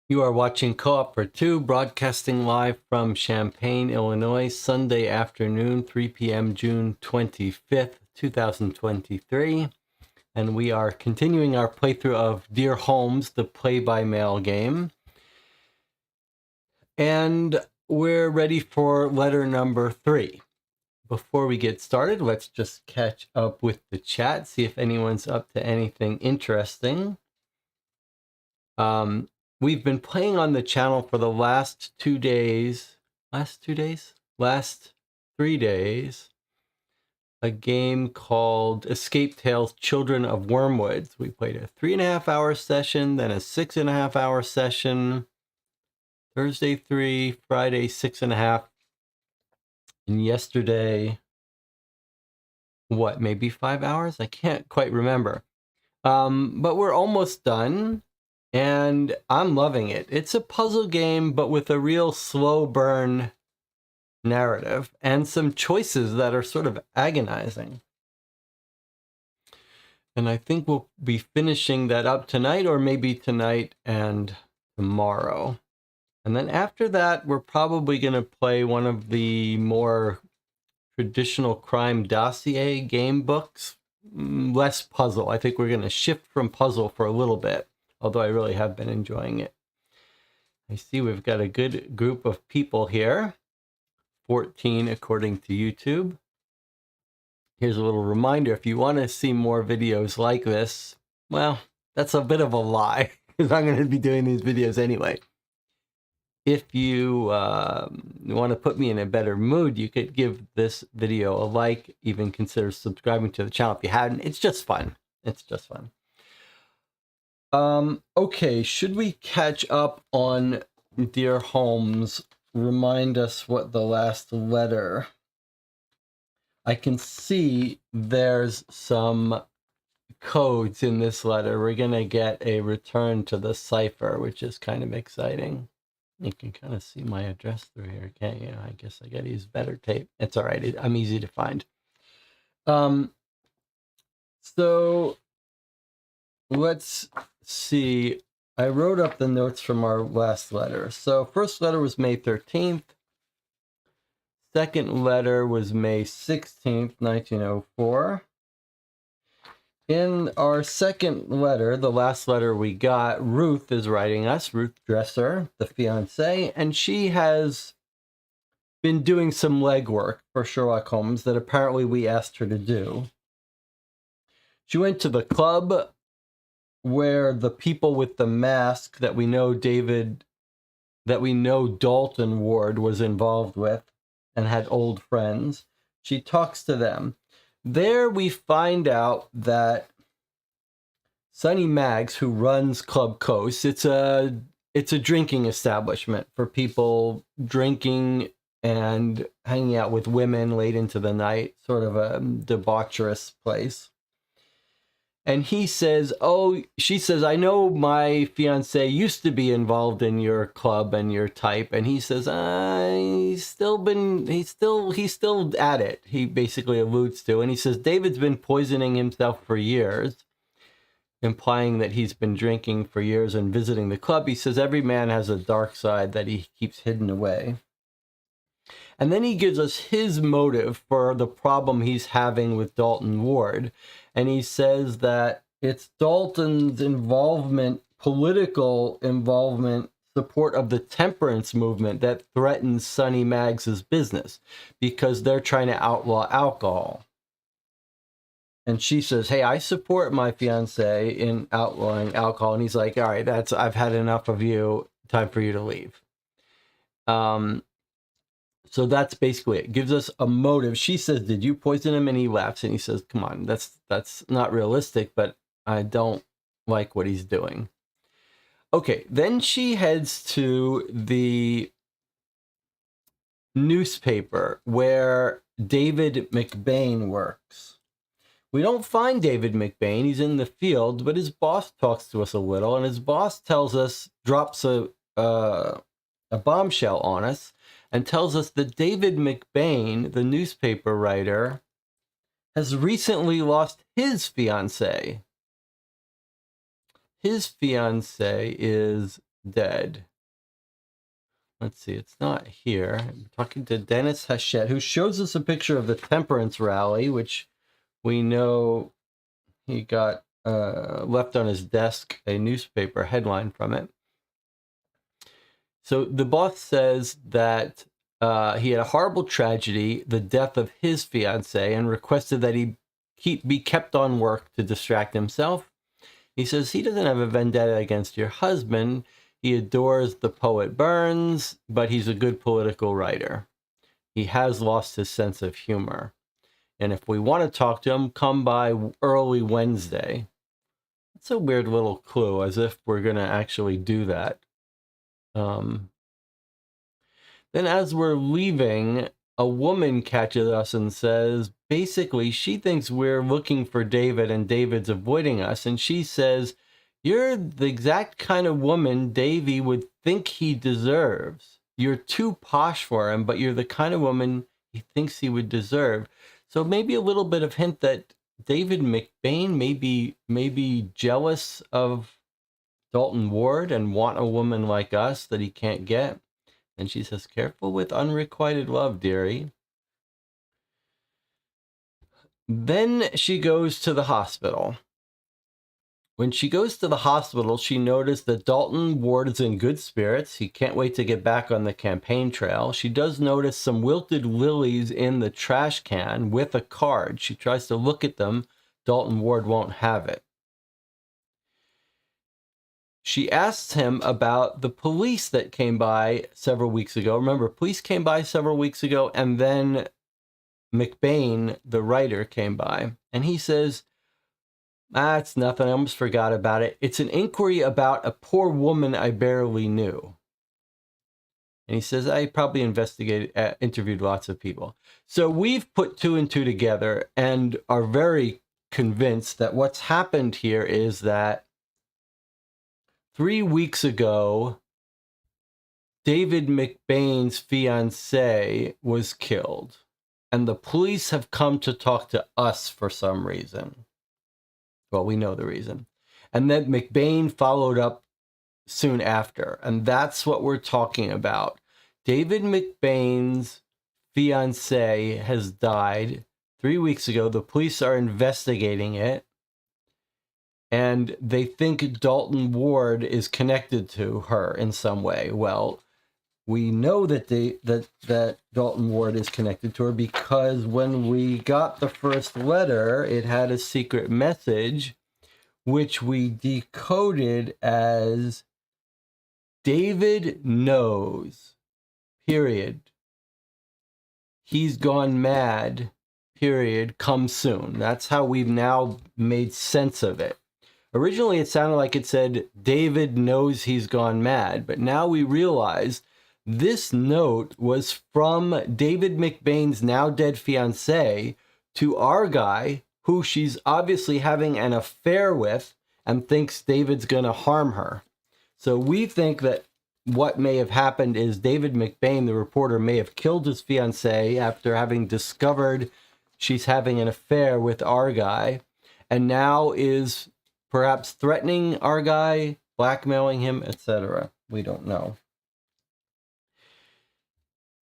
You are watching Co-op for Two, broadcasting live from Champaign, Illinois, Sunday afternoon, 3 p.m., June 25th, 2023. And we are continuing our playthrough of Dear Holmes, the play-by-mail game. And we're ready for letter number 3. Before we get started, let's just catch up with the chat, see if anyone's up to anything interesting. We've been playing on the channel for the last 3 days, a game called Escape Tales Children of Wormwoods. We played a 3.5-hour session, then a 6.5-hour session, Thursday 3, Friday 6.5, and yesterday, maybe 5 hours? I can't quite remember. But we're almost done. And I'm loving it. It's a puzzle game, but with a real slow burn narrative and some choices that are sort of agonizing. And I think we'll be finishing that up tonight, or maybe tonight and tomorrow. And then after that, we're probably going to play one of the more traditional crime dossier game books. Less puzzle. I think we're going to shift from puzzle for a little bit. Although I really have been enjoying it. I see we've got a good group of people here. 14 according to YouTube. Here's a little reminder. If you want to see more videos like this, well, that's a bit of a lie, because I'm going to be doing these videos anyway. If you want to put me in a better mood, you could give this video a like, even consider subscribing to the channel if you hadn't. It's just fun. It's just fun. Okay, should we catch up on Dear Holmes? Remind us what the last letter. I can see there's some codes in this letter. We're going to get a return to the cipher, which is kind of exciting. You can kind of see my address through here, can't you? I guess I got to use better tape. It's all right. I'm easy to find. So let's see. I wrote up the notes from our last letter. So first letter was May 13th. Second letter was May 16th, 1904. In our second letter, the last letter we got, Ruth is writing us, Ruth Dresser, the fiancé, and she has been doing some legwork for Sherlock Holmes that apparently we asked her to do. She went to the club where the people with the mask that we know Dalton Ward was involved with and had old friends. She talks to them. There we find out that Sonny Maggs, who runs Club Coast, it's a drinking establishment for people drinking and hanging out with women late into the night, sort of a debaucherous place. And he says, she says, I know my fiancé used to be involved in your club and your type. And he says, he's still at it. He basically alludes to, and he says, David's been poisoning himself for years, implying that he's been drinking for years and visiting the club. He says, every man has a dark side that he keeps hidden away. And then he gives us his motive for the problem he's having with Dalton Ward. And he says that it's Dalton's involvement, political involvement, support of the temperance movement that threatens Sonny Maggs's business, because they're trying to outlaw alcohol. And she says, hey, I support my fiancé in outlawing alcohol. And he's like, all right, I've had enough of you. Time for you to leave. So that's basically it. Gives us a motive. She says, did you poison him? And he laughs and he says, come on, that's not realistic, but I don't like what he's doing. Okay, then she heads to the newspaper where David McBain works. We don't find David McBain. He's in the field, but his boss talks to us a little, and his boss tells us, drops a bombshell on us, and tells us that David McBain, the newspaper writer, has recently lost his fiancée. His fiancée is dead. Let's see, it's not here. I'm talking to Dennis Hachette, who shows us a picture of the temperance rally, which we know he got left on his desk a newspaper headline from it. So the boss says that he had a horrible tragedy, the death of his fiancée, and requested that he be kept on work to distract himself. He says he doesn't have a vendetta against your husband. He adores the poet Burns, but he's a good political writer. He has lost his sense of humor. And if we want to talk to him, come by early Wednesday. It's a weird little clue, as if we're going to actually do that. Then as we're leaving, a woman catches us and says, basically, she thinks we're looking for David and David's avoiding us. And she says, you're the exact kind of woman Davy would think he deserves. You're too posh for him, but you're the kind of woman he thinks he would deserve. So maybe a little bit of hint that David McBain may be jealous of Dalton Ward and want a woman like us that he can't get. And she says, careful with unrequited love, dearie. Then she goes to the hospital. When she goes to the hospital, she noticed that Dalton Ward is in good spirits. He can't wait to get back on the campaign trail. She does notice some wilted lilies in the trash can with a card. She tries to look at them. Dalton Ward won't have it. She asks him about the police that came by several weeks ago. Remember, police came by several weeks ago, and then McBain, the writer, came by. And he says, it's nothing. I almost forgot about it. It's an inquiry about a poor woman I barely knew. And he says, I probably interviewed lots of people. So we've put two and two together and are very convinced that what's happened here is that 3 weeks ago, David McBain's fiancée was killed. And the police have come to talk to us for some reason. Well, we know the reason. And then McBain followed up soon after. And that's what we're talking about. David McBain's fiancée has died 3 weeks ago. The police are investigating it. And they think Dalton Ward is connected to her in some way. Well, we know that that Dalton Ward is connected to her because when we got the first letter, it had a secret message, which we decoded as David knows, period. He's gone mad, period, come soon. That's how we've now made sense of it. Originally, it sounded like it said, David knows he's gone mad, but now we realize this note was from David McBain's now dead fiancée to our guy, who she's obviously having an affair with and thinks David's going to harm her. So we think that what may have happened is David McBain, the reporter, may have killed his fiancée after having discovered she's having an affair with our guy, and now is perhaps threatening our guy, blackmailing him, etc. We don't know.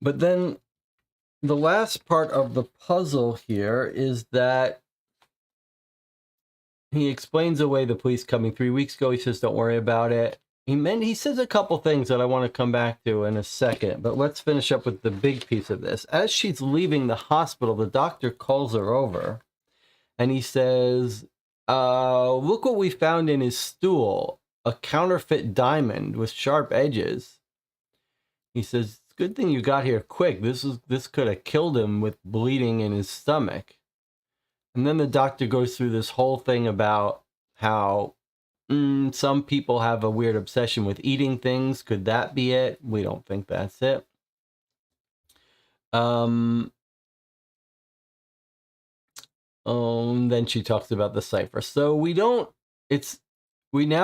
But then the last part of the puzzle here is that he explains away the police coming 3 weeks ago. He says, don't worry about it. He says a couple things that I want to come back to in a second, but let's finish up with the big piece of this. As she's leaving the hospital, the doctor calls her over and he says, look what we found in his stool, a counterfeit diamond with sharp edges. He says, it's a good thing you got here quick. This could have killed him with bleeding in his stomach. And then the doctor goes through this whole thing about how some people have a weird obsession with eating things. Could that be it? We don't think that's it. Then she talks about the cipher. So we now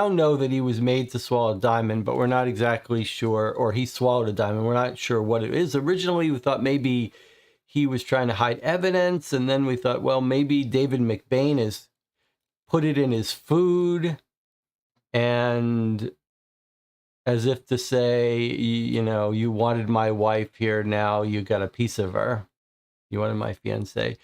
know that he was made to swallow a diamond, but we're not exactly sure, or he swallowed a diamond. We're not sure what it is. Originally, we thought maybe he was trying to hide evidence, and then we thought, well, maybe David McBain has put it in his food, and as if to say, you know, you wanted my wife here, now you got a piece of her. You wanted my fiancée.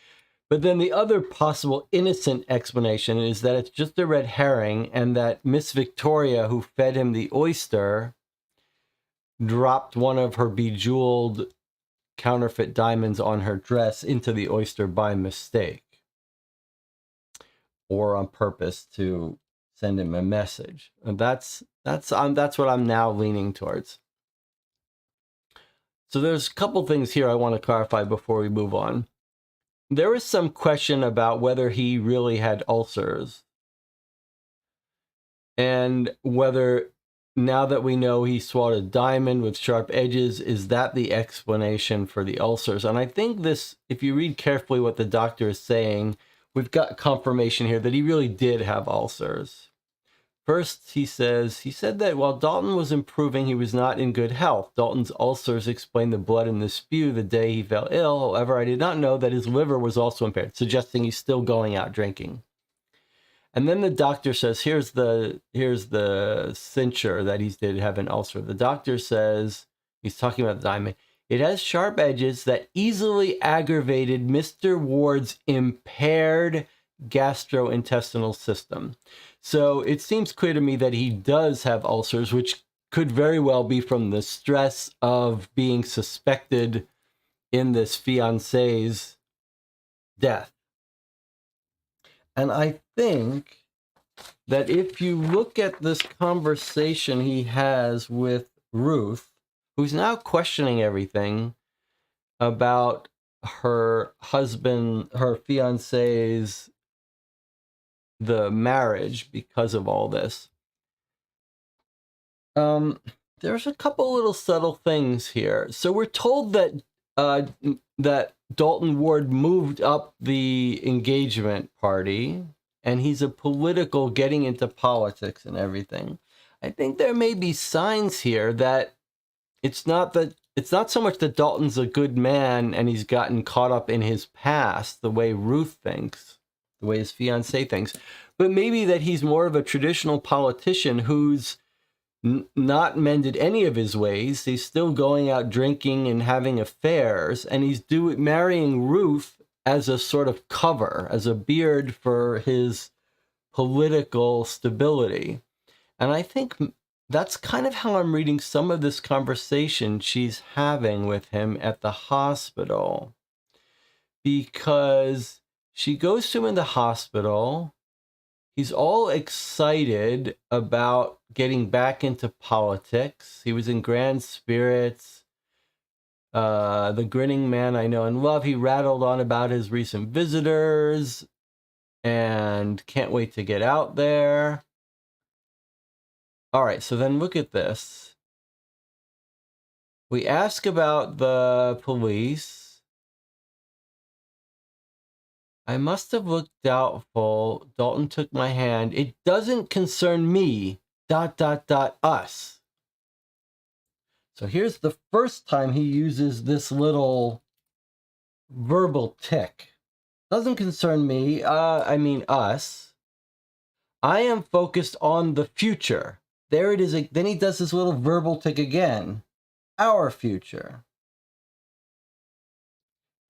But then the other possible innocent explanation is that it's just a red herring, and that Miss Victoria, who fed him the oyster, dropped one of her bejeweled counterfeit diamonds on her dress into the oyster by mistake, or on purpose to send him a message. And that's what I'm now leaning towards. So there's a couple things here I want to clarify before we move on. There was some question about whether he really had ulcers, and whether, now that we know he swallowed a diamond with sharp edges, is that the explanation for the ulcers? And I think this, if you read carefully what the doctor is saying, we've got confirmation here that he really did have ulcers. First, he said that while Dalton was improving, he was not in good health. Dalton's ulcers explained the blood in the spew the day he fell ill. However, I did not know that his liver was also impaired, suggesting he's still going out drinking. And then the doctor says, here's the censure that he did have an ulcer. The doctor says, he's talking about the diamond, it has sharp edges that easily aggravated Mr. Ward's impaired gastrointestinal system. So it seems clear to me that he does have ulcers, which could very well be from the stress of being suspected in this fiancé's death. And I think that if you look at this conversation he has with Ruth, who's now questioning everything about her husband, her fiancé's, the marriage because of all this. There's a couple little subtle things here. So we're told that that Dalton Ward moved up the engagement party, and he's a political, getting into politics and everything. I think there may be signs here that it's not so much that Dalton's a good man and he's gotten caught up in his past the way Ruth thinks, the way his fiancée thinks, but maybe that he's more of a traditional politician who's not mended any of his ways. He's still going out drinking and having affairs, and he's marrying Ruth as a sort of cover, as a beard for his political stability. And I think that's kind of how I'm reading some of this conversation she's having with him at the hospital, because she goes to him in the hospital. He's all excited about getting back into politics. He was in grand spirits. The grinning man I know and love. He rattled on about his recent visitors and can't wait to get out there. All right, so then look at this. We ask about the police. I must have looked doubtful. Dalton took my hand. It doesn't concern me, ... us. So here's the first time he uses this little verbal tick. Doesn't concern me, I mean us. I am focused on the future. There it is. Then he does this little verbal tick again. Our future.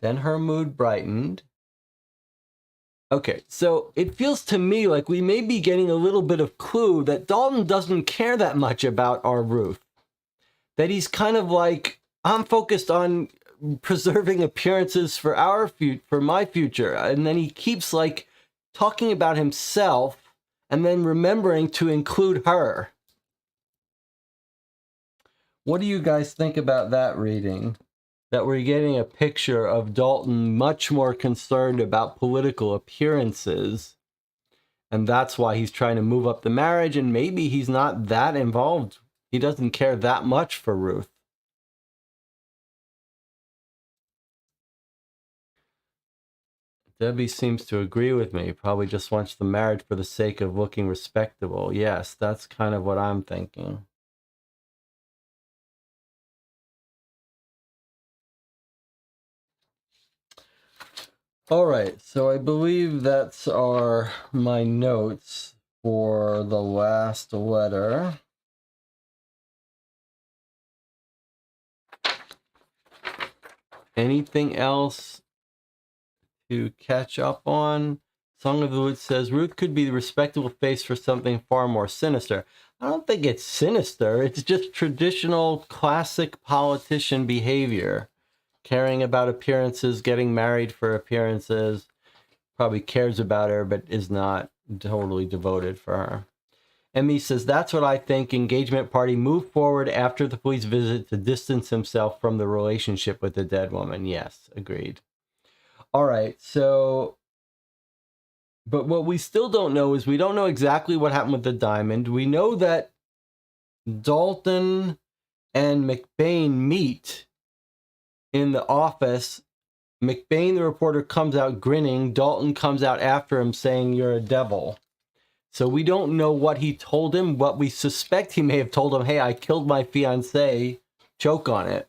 Then her mood brightened. Okay, so it feels to me like we may be getting a little bit of clue that Dalton doesn't care that much about our Ruth. That he's kind of like, I'm focused on preserving appearances for for my future. And then he keeps like talking about himself and then remembering to include her. What do you guys think about that reading? That we're getting a picture of Dalton much more concerned about political appearances, and that's why he's trying to move up the marriage, and maybe he's not that involved. He doesn't care that much for Ruth. Debbie seems to agree with me. Probably just wants the marriage for the sake of looking respectable. Yes, that's kind of what I'm thinking. All right, so I believe that's my notes for the last letter. Anything else to catch up on? Song of the Woods says, Ruth could be the respectable face for something far more sinister. I don't think it's sinister. It's just traditional, classic politician behavior. Caring about appearances, getting married for appearances. Probably cares about her, but is not totally devoted for her. Emmy says, that's what I think. Engagement party moved forward after the police visit to distance himself from the relationship with the dead woman. Yes, agreed. All right, so, but what we still don't know is we don't know exactly what happened with the diamond. We know that Dalton and McBain meet in the office. McBain, the reporter, comes out grinning. Dalton comes out after him saying, you're a devil. So we don't know what he told him. What we suspect he may have told him, hey, I killed my fiancée. Choke on it.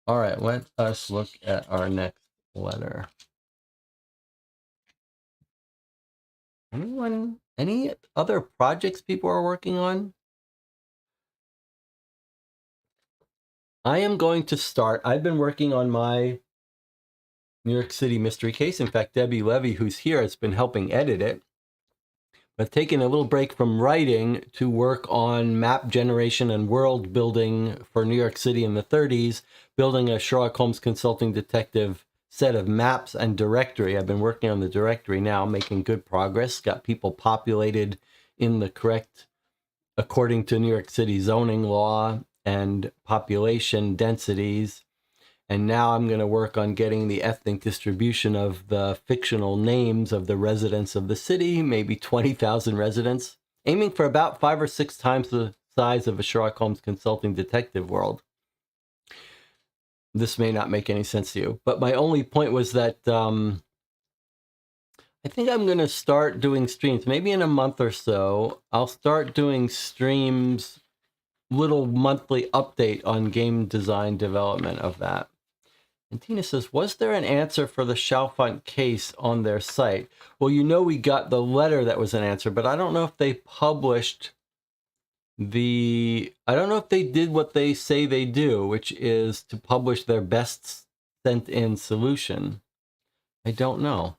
All right, let us look at our next letter. Any other projects people are working on? I am going to start. I've been working on my New York City mystery case. In fact, Debbie Levy, who's here, has been helping edit it. I've taken a little break from writing to work on map generation and world building for New York City in the 30s, building a Sherlock Holmes consulting detective set of maps and directory. I've been working on the directory now, making good progress, got people populated in the correct, according to New York City zoning law and population densities. And now I'm going to work on getting the ethnic distribution of the fictional names of the residents of the city, maybe 20,000 residents, aiming for about 5 or 6 times the size of a Sherlock Holmes consulting detective world. This may not make any sense to you, but my only point was that I think I'm going to start doing streams, maybe in a month or so. I'll start doing streams, little monthly update on game design development of that. And Tina says, was there an answer for the Chalfont case on their site? Well, you know, we got the letter that was an answer, but I don't know if they published I don't know if they did what they say they do, which is to publish their best sent in solution. I don't know.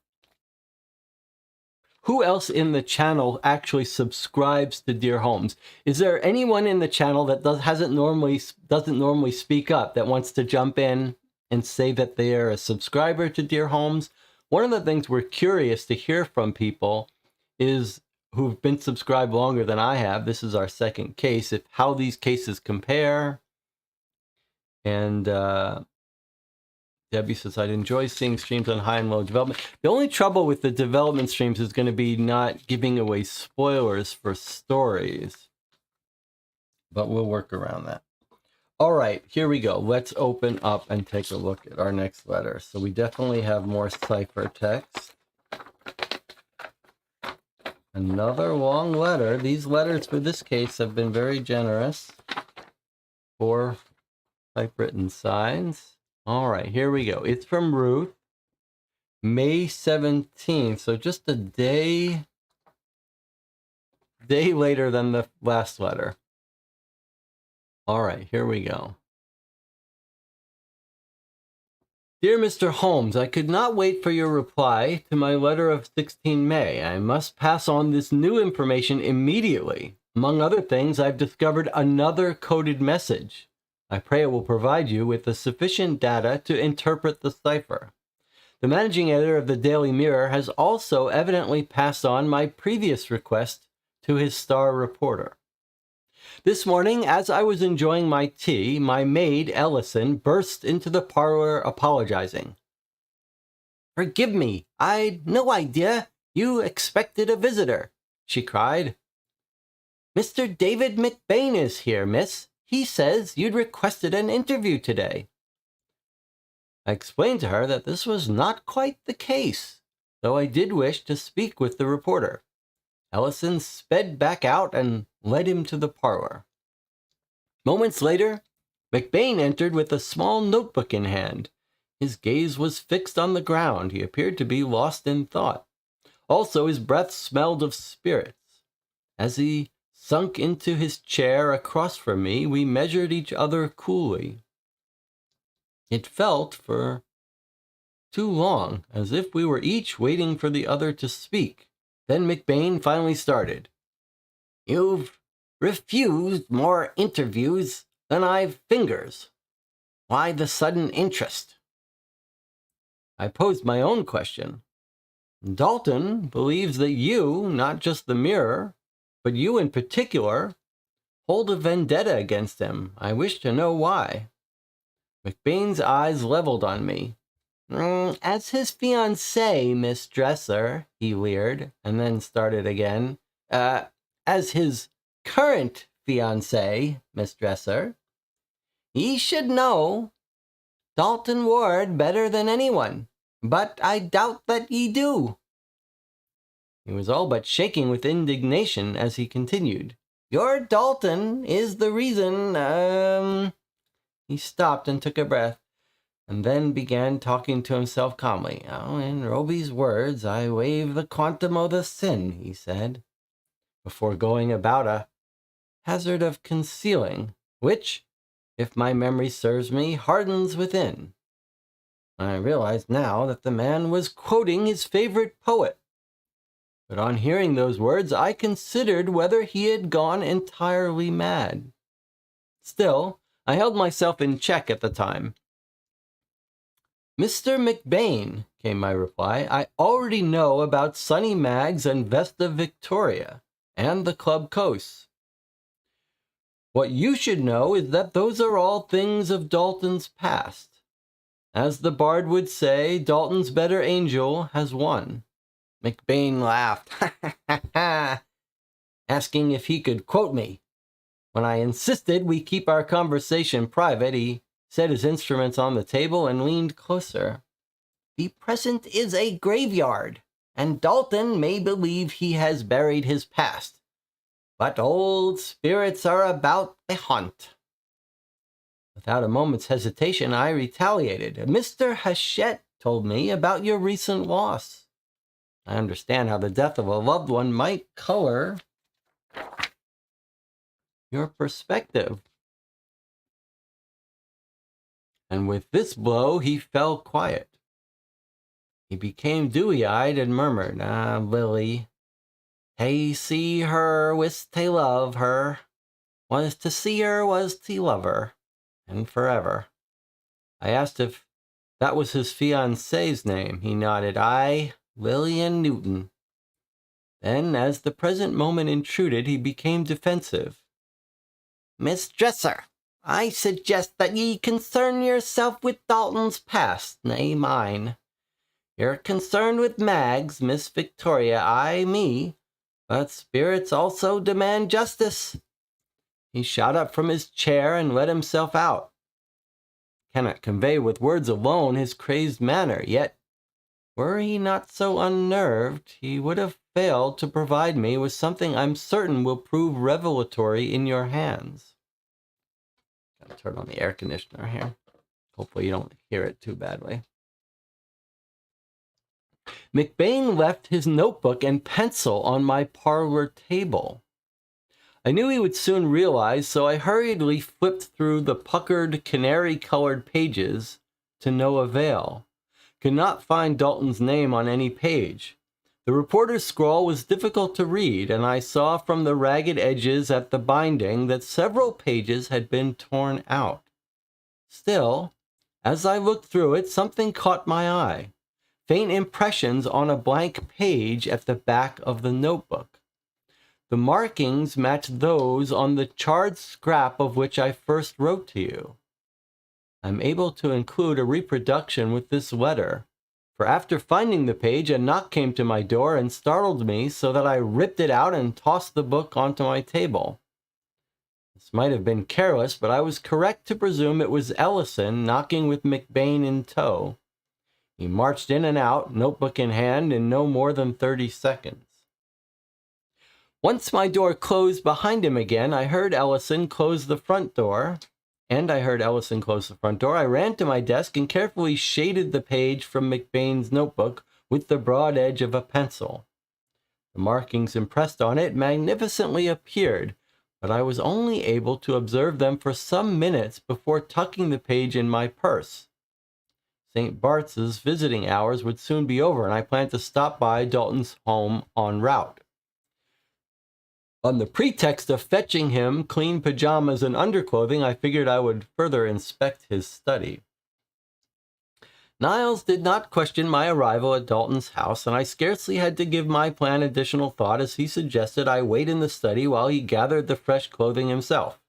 Who else in the channel actually subscribes to Dear Holmes? Is there anyone in the channel that doesn't normally speak up, that wants to jump in and say that they are a subscriber to Dear Holmes? One of the things we're curious to hear from people is who've been subscribed longer than I have. This is our second case, how these cases compare. And Debbie says, I'd enjoy seeing streams on high and low development. The only trouble with the development streams is going to be not giving away spoilers for stories. But we'll work around that. All right, here we go. Let's open up and take a look at our next letter. So we definitely have more ciphertext. Another long letter. These letters for this case have been very generous. 4 typewritten signs. All right, here we go. It's from Ruth, May 17th. So just a day later than the last letter. All right, here we go. Dear Mr. Holmes, I could not wait for your reply to my letter of 16 May. I must pass on this new information immediately. Among other things, I've discovered another coded message. I pray it will provide you with the sufficient data to interpret the cipher. The managing editor of the Daily Mirror has also evidently passed on my previous request to his star reporter. This morning, as I was enjoying my tea, my maid, Ellison, burst into the parlor apologizing. Forgive me, I'd no idea you expected a visitor, she cried. Mr. David McBain is here, miss. He says you'd requested an interview today. I explained to her that this was not quite the case, though I did wish to speak with the reporter. Ellison sped back out and led him to the parlor. Moments later, McBain entered with a small notebook in hand. His gaze was fixed on the ground. He appeared to be lost in thought. Also, his breath smelled of spirits. As he sunk into his chair across from me, we measured each other coolly. It felt for too long, as if we were each waiting for the other to speak. Then McBain finally started. "You've refused more interviews than I've fingers. Why the sudden interest?" I posed my own question. "Dalton believes that you, not just the mirror, but you in particular, hold a vendetta against him. I wish to know why." McBain's eyes leveled on me. "As his fiancée, Miss Dresser," he leered, and then started again. As his current fiancée, Miss Dresser, he should know Dalton Ward better than anyone, but I doubt that ye do." He was all but shaking with indignation as he continued. "Your Dalton is the reason, He stopped and took a breath, and then began talking to himself calmly. "In Roby's words, I waive the quantum o' the sin," he said, before going about a hazard of concealing, which, if my memory serves me, hardens within. I realized now that the man was quoting his favorite poet. But on hearing those words, I considered whether he had gone entirely mad. Still, I held myself in check at the time. "Mr. McBain," came my reply, "I already know about Sunny Mags and Vesta Victoria, and the Club Coast. What you should know is that those are all things of Dalton's past. As the bard would say, Dalton's better angel has won." McBain laughed, asking if he could quote me. When I insisted we keep our conversation private, he set his instruments on the table and leaned closer. "The present is a graveyard, and Dalton may believe he has buried his past. But old spirits are about the haunt." Without a moment's hesitation, I retaliated. "Mr. Hachette told me about your recent loss. I understand how the death of a loved one might color your perspective." And with this blow, he fell quiet. He became dewy-eyed and murmured, "Lily, hey see her, wis to love her. Was to see her, was to love her, and forever." I asked if that was his fiancée's name. He nodded. "Aye, Lillian Newton." Then, as the present moment intruded, he became defensive. "Miss Dresser, I suggest that ye concern yourself with Dalton's past, nay mine. You're concerned with Mags, Miss Victoria, I me, but spirits also demand justice." He shot up from his chair and let himself out. Cannot convey with words alone his crazed manner, yet, were he not so unnerved, he would have failed to provide me with something I'm certain will prove revelatory in your hands. Gotta turn on the air conditioner here. Hopefully you don't hear it too badly. McBain left his notebook and pencil on my parlor table. I knew he would soon realize, so I hurriedly flipped through the puckered canary-colored pages to no avail. Could not find Dalton's name on any page. The reporter's scrawl was difficult to read, and I saw from the ragged edges at the binding that several pages had been torn out. Still, as I looked through it, something caught my eye. Faint impressions on a blank page at the back of the notebook. The markings matched those on the charred scrap of which I first wrote to you. I'm able to include a reproduction with this letter, for after finding the page, a knock came to my door and startled me so that I ripped it out and tossed the book onto my table. This might have been careless, but I was correct to presume it was Ellison knocking with McBain in tow. He marched in and out, notebook in hand, in no more than 30 seconds. Once my door closed behind him again, I heard Ellison close the front door. I ran to my desk and carefully shaded the page from McBain's notebook with the broad edge of a pencil. The markings impressed on it magnificently appeared, but I was only able to observe them for some minutes before tucking the page in my purse. St. Bart's visiting hours would soon be over, and I planned to stop by Dalton's home en route. On the pretext of fetching him clean pajamas and underclothing, I figured I would further inspect his study. Niles did not question my arrival at Dalton's house, and I scarcely had to give my plan additional thought as he suggested I wait in the study while he gathered the fresh clothing himself.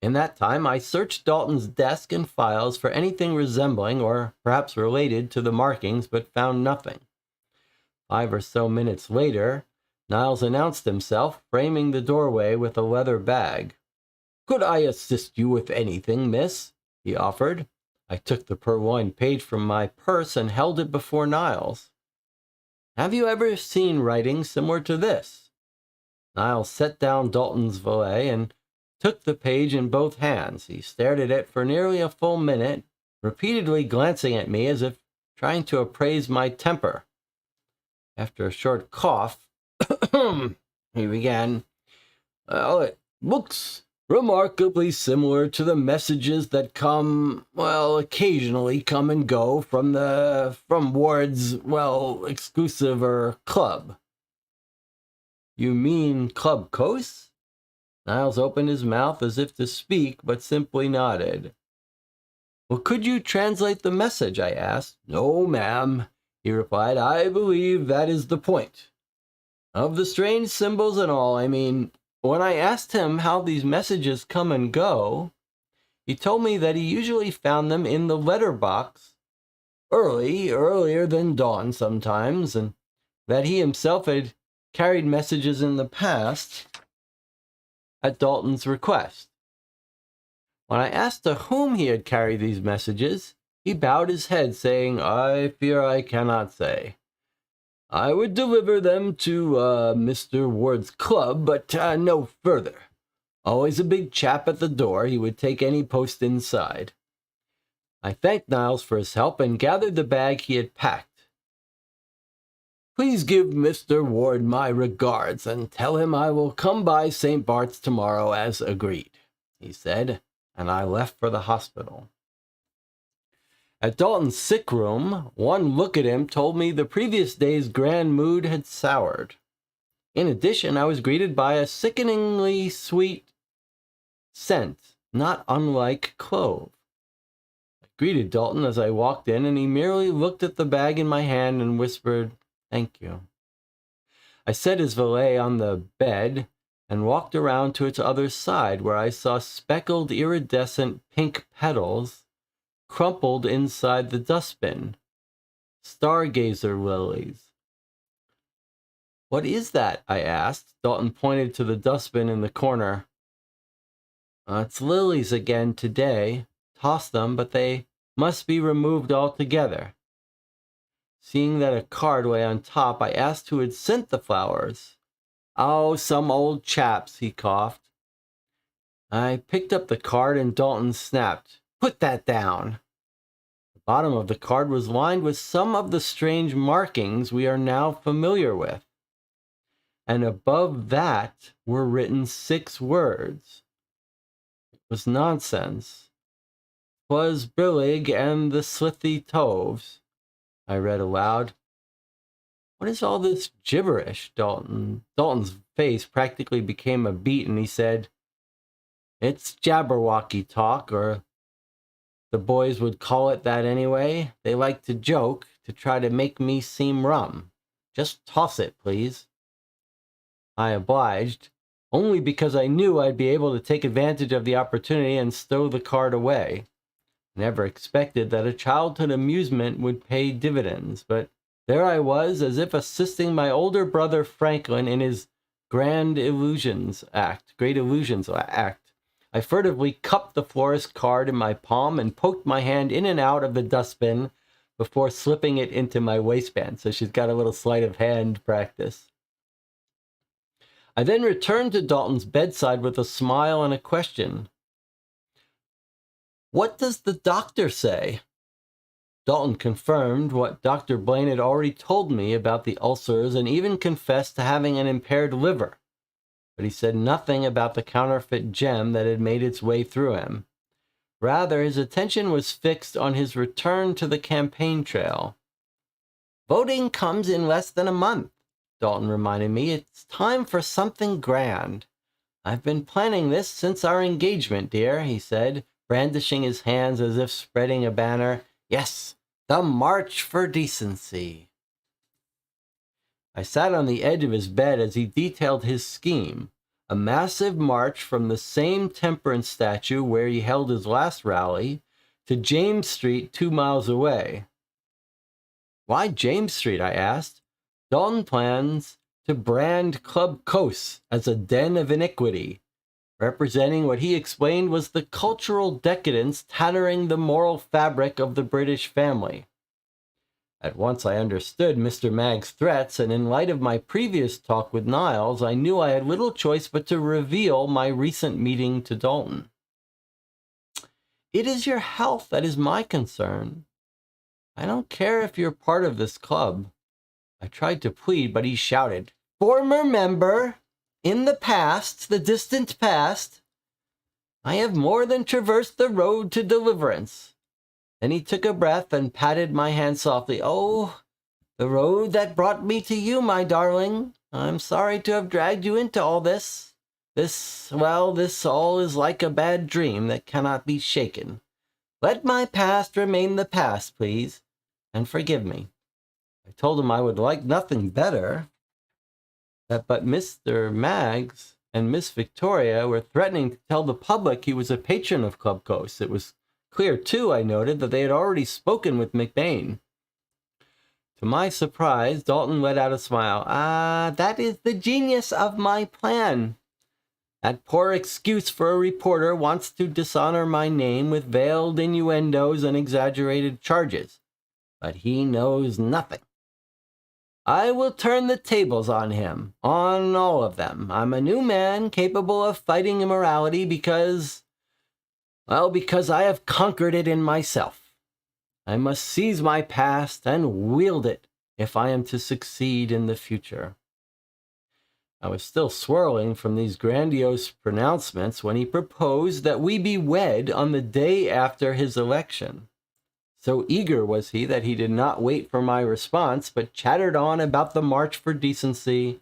In that time, I searched Dalton's desk and files for anything resembling or perhaps related to the markings, but found nothing. 5 or so minutes later, Niles announced himself, framing the doorway with a leather bag. "Could I assist you with anything, miss?" he offered. I took the purloined page from my purse and held it before Niles. "Have you ever seen writing similar to this?" Niles set down Dalton's valet and took the page in both hands. He stared at it for nearly a full minute, repeatedly glancing at me as if trying to appraise my temper. After a short cough, he began, "Well, it looks remarkably similar to the messages that occasionally come and go from Ward's, exclusive club." "You mean Club Coast?" Niles opened his mouth as if to speak, but simply nodded. "Well, could you translate the message?" I asked. "No, ma'am," he replied. "I believe that is the point. Of the strange symbols and all, I mean, when I asked him how these messages come and go, he told me that he usually found them in the letterbox earlier than dawn sometimes, and that he himself had carried messages in the past at Dalton's request. When I asked to whom he had carried these messages, he bowed his head, saying, 'I fear I cannot say. I would deliver them to Mr. Ward's club, but no further. Always a big chap at the door. He would take any post inside.' I thanked Niles for his help and gathered the bag he had packed. "Please give Mr. Ward my regards and tell him I will come by St. Bart's tomorrow as agreed," he said, and I left for the hospital. At Dalton's sick room, one look at him told me the previous day's grand mood had soured. In addition, I was greeted by a sickeningly sweet scent, not unlike clove. I greeted Dalton as I walked in, and he merely looked at the bag in my hand and whispered, "Thank you." I set his valet on the bed and walked around to its other side, where I saw speckled iridescent pink petals crumpled inside the dustbin. Stargazer lilies. "What is that?" I asked. Dalton pointed to the dustbin in the corner. "It's lilies again today. Tossed them, but they must be removed altogether." Seeing that a card lay on top, I asked who had sent the flowers. "Oh, some old chaps," he coughed. I picked up the card and Dalton snapped, "Put that down." The bottom of the card was lined with some of the strange markings we are now familiar with. And above that were written 6 words. It was nonsense. "'Twas Brillig and the Slithy Toves," I read aloud. "What is all this gibberish?" Dalton's face practically became a beet, and he said, "It's Jabberwocky talk, or the boys would call it that anyway. They like to joke, to try to make me seem rum. Just toss it, please." I obliged, only because I knew I'd be able to take advantage of the opportunity and stow the card away. Never expected that a childhood amusement would pay dividends, but there I was, as if assisting my older brother Franklin in his Great Illusions Act. I furtively cupped the florist card in my palm and poked my hand in and out of the dustbin before slipping it into my waistband. So she's got a little sleight of hand practice. I then returned to Dalton's bedside with a smile and a question. "What does the doctor say?" Dalton confirmed what Dr. Blaine had already told me about the ulcers and even confessed to having an impaired liver, but he said nothing about the counterfeit gem that had made its way through him. Rather, his attention was fixed on his return to the campaign trail. Voting comes in less than a month, Dalton reminded me. It's time for something grand. I've been planning this since our engagement, dear, he said, brandishing his hands as if spreading a banner. Yes, the March for Decency. I sat on the edge of his bed as he detailed his scheme. A massive march from the same temperance statue where he held his last rally to James Street 2 miles away. Why James Street? I asked. Dalton plans to brand Club Coast as a den of iniquity, representing what he explained was the cultural decadence tattering the moral fabric of the British family. At once I understood Mr. Magg's threats, and in light of my previous talk with Niles, I knew I had little choice but to reveal my recent meeting to Dalton. It is your health that is my concern. I don't care if you're part of this club. I tried to plead, but he shouted, Former member, in the past, the distant past, I have more than traversed the road to deliverance. Then he took a breath and patted my hand softly. Oh, the road that brought me to you, my darling. I'm sorry to have dragged you into all this. This all is like a bad dream that cannot be shaken. Let my past remain the past, please, and forgive me. I told him I would like nothing better, but Mr. Maggs and Miss Victoria were threatening to tell the public he was a patron of Club Coast. It was clear, too, I noted, that they had already spoken with McBain. To my surprise, Dalton let out a smile. That is the genius of my plan. That poor excuse for a reporter wants to dishonor my name with veiled innuendos and exaggerated charges. But he knows nothing. I will turn the tables on him, on all of them. I'm a new man capable of fighting immorality because I have conquered it in myself. I must seize my past and wield it if I am to succeed in the future. I was still swirling from these grandiose pronouncements when he proposed that we be wed on the day after his election. So eager was he that he did not wait for my response, but chattered on about the March for Decency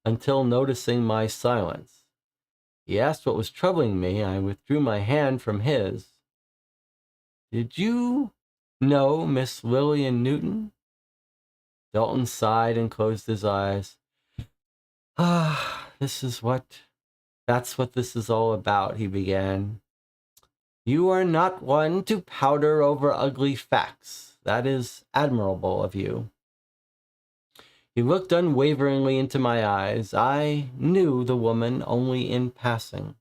until noticing my silence. He asked what was troubling me. I withdrew my hand from his. Did you know Miss Lillian Newton? Dalton sighed and closed his eyes. That's what this is all about, he began. You are not one to powder over ugly facts. That is admirable of you. He looked unwaveringly into my eyes. I knew the woman only in passing.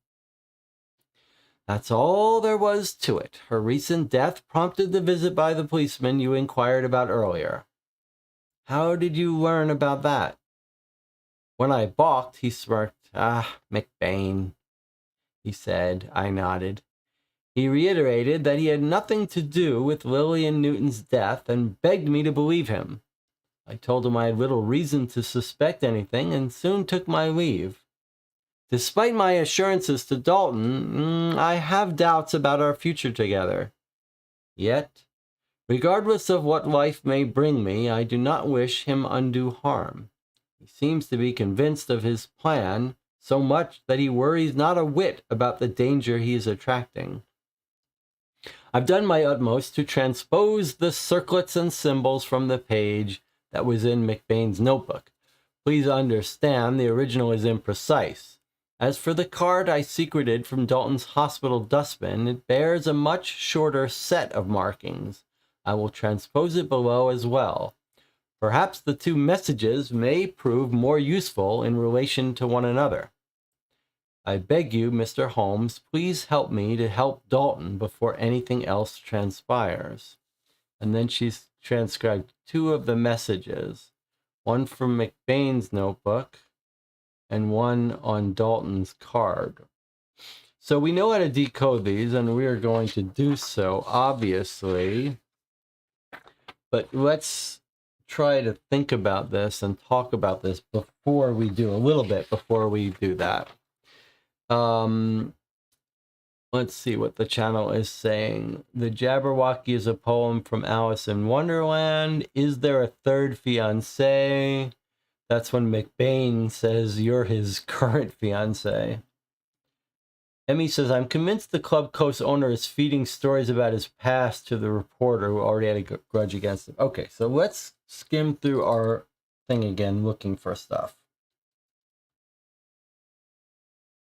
That's all there was to it. Her recent death prompted the visit by the policeman you inquired about earlier. How did you learn about that? When I balked, he smirked. McBain, he said. I nodded. He reiterated that he had nothing to do with Lillian Newton's death and begged me to believe him. I told him I had little reason to suspect anything and soon took my leave. Despite my assurances to Dalton, I have doubts about our future together. Yet, regardless of what life may bring me, I do not wish him undue harm. He seems to be convinced of his plan, so much that he worries not a whit about the danger he is attracting. I've done my utmost to transpose the circlets and symbols from the page that was in McBain's notebook. Please understand the original is imprecise. As for the card I secreted from Dalton's hospital dustbin, it bears a much shorter set of markings. I will transpose it below as well. Perhaps the two messages may prove more useful in relation to one another. I beg you, Mr. Holmes, please help me to help Dalton before anything else transpires. And then she's transcribed two of the messages, one from McBain's notebook and one on Dalton's card. So we know how to decode these, and we are going to do so, obviously. But let's try to think about this and talk about this before we do that. Let's see what the channel is saying. The Jabberwocky is a poem from Alice in Wonderland. Is there a third fiancé? That's when McBain says you're his current fiancé. Emmy says, I'm convinced the Club Coast owner is feeding stories about his past to the reporter who already had a grudge against him. Okay, so let's skim through our thing again, looking for stuff.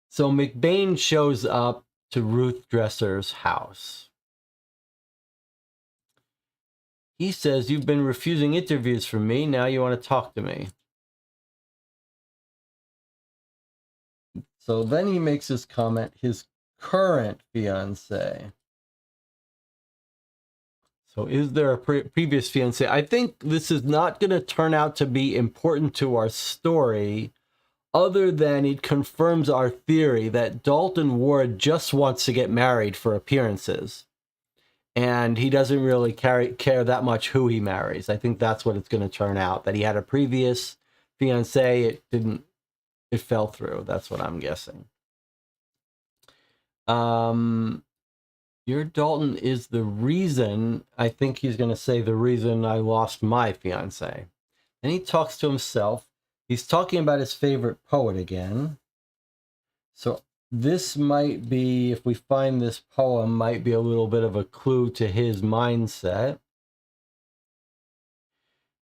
So McBain shows up to Ruth Dresser's house. He says, you've been refusing interviews from me. Now you want to talk to me. So then he makes his comment, his current fiance. So is there a previous fiance? I think this is not going to turn out to be important to our story, other than it confirms our theory that Dalton Ward just wants to get married for appearances. And he doesn't really care that much who he marries. I think that's what it's going to turn out, that he had a previous fiance. It fell through. That's what I'm guessing. Your Dalton is the reason, I think he's going to say the reason I lost my fiance. And he talks to himself. He's talking about his favorite poet again. So this might be, if we find this poem, might be a little bit of a clue to his mindset.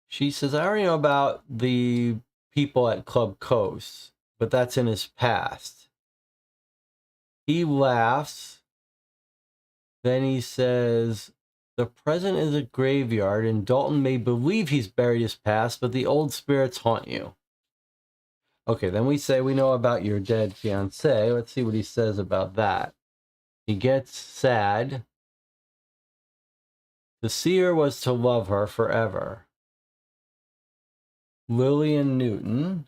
She says, I already know about the people at Club Coast, but that's in his past. He laughs. Then he says, the present is a graveyard, and Dalton may believe he's buried his past, but the old spirits haunt you. Okay, then we say we know about your dead fiance. Let's see what he says about that. He gets sad. To see her was to love her forever. Lillian Newton.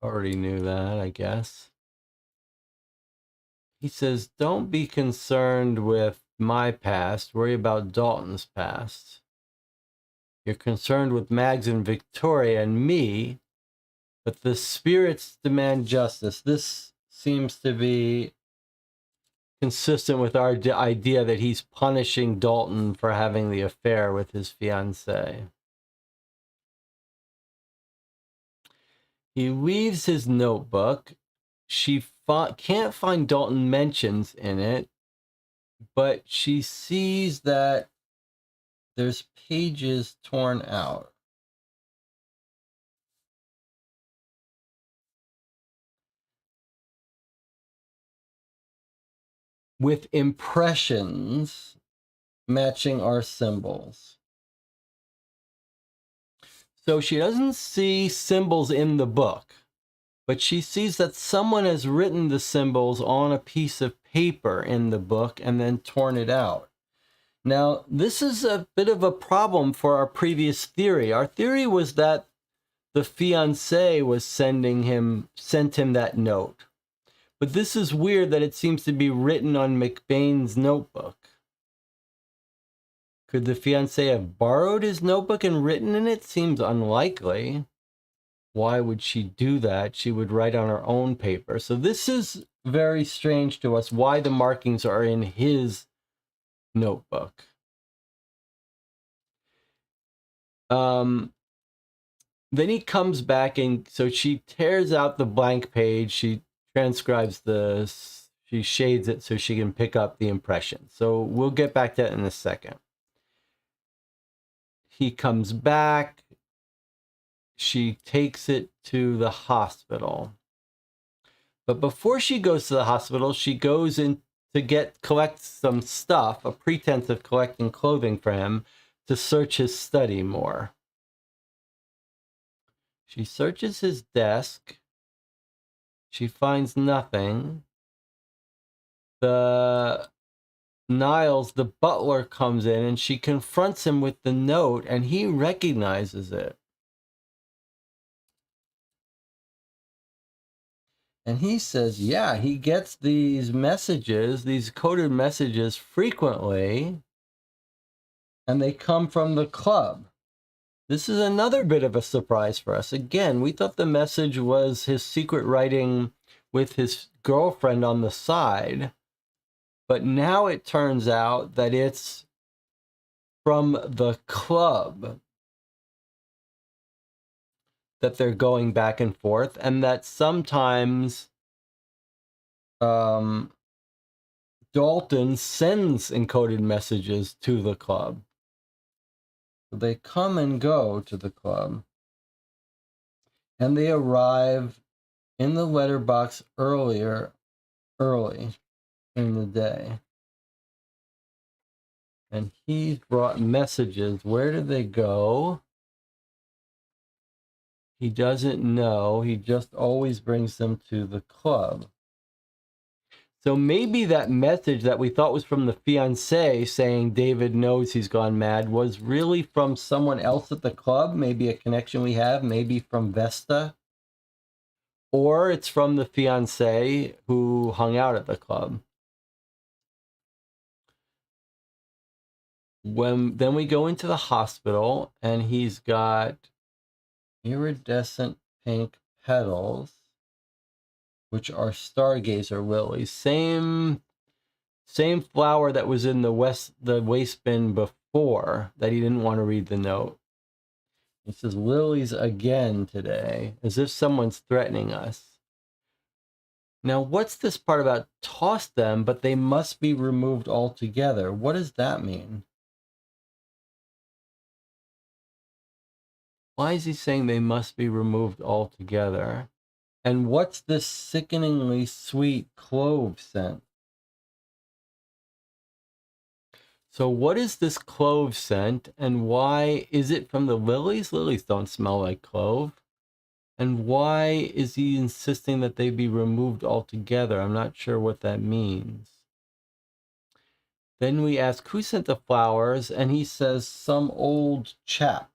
Already knew that, I guess. He says, don't be concerned with my past. Worry about Dalton's past. You're concerned with Mags and Victoria and me, but the spirits demand justice. This seems to be consistent with our idea that he's punishing Dalton for having the affair with his fiancée. He leaves his notebook. She can't find Dalton mentions in it, but she sees that there's pages torn out. With impressions matching our symbols. So she doesn't see symbols in the book, but she sees that someone has written the symbols on a piece of paper in the book and then torn it out. Now, this is a bit of a problem for our previous theory. Our theory was that the fiancé was sent him that note. But this is weird that it seems to be written on McBain's notebook. Could the fiancé have borrowed his notebook and written in it? Seems unlikely. Why would she do that? She would write on her own paper. So this is very strange to us, why the markings are in his notebook. Then he comes back, and so she tears out the blank page. She transcribes she shades it so she can pick up the impression. So we'll get back to that in a second. He comes back. She takes it to the hospital. But before she goes to the hospital, she goes in to collect some stuff, a pretense of collecting clothing for him, to search his study more. She searches his desk. She finds nothing. Niles, the butler, comes in and she confronts him with the note, and he recognizes it. And he says, yeah, he gets these messages, these coded messages frequently, and they come from the club. This is another bit of a surprise for us. Again, we thought the message was his secret writing with his girlfriend on the side. But now it turns out that it's from the club that they're going back and forth, and that sometimes Dalton sends encoded messages to the club. So they come and go to the club, and they arrive in the letterbox early in the day. And he's brought messages. Where did they go? He doesn't know. He just always brings them to the club. So maybe that message that we thought was from the fiancé saying David knows he's gone mad was really from someone else at the club, maybe a connection we have, maybe from Vesta. Or it's from the fiancé who hung out at the club. Then we go into the hospital, and he's got iridescent pink petals, which are stargazer lilies. Same flower that was in the waste bin before that he didn't want to read the note. He says lilies again today, as if someone's threatening us. Now, what's this part about toss them, but they must be removed altogether? What does that mean? Why is he saying they must be removed altogether? And what's this sickeningly sweet clove scent? So what is this clove scent, and why is it from the lilies? Lilies don't smell like clove. And why is he insisting that they be removed altogether? I'm not sure what that means. Then we ask, who sent the flowers? And he says, some old chap.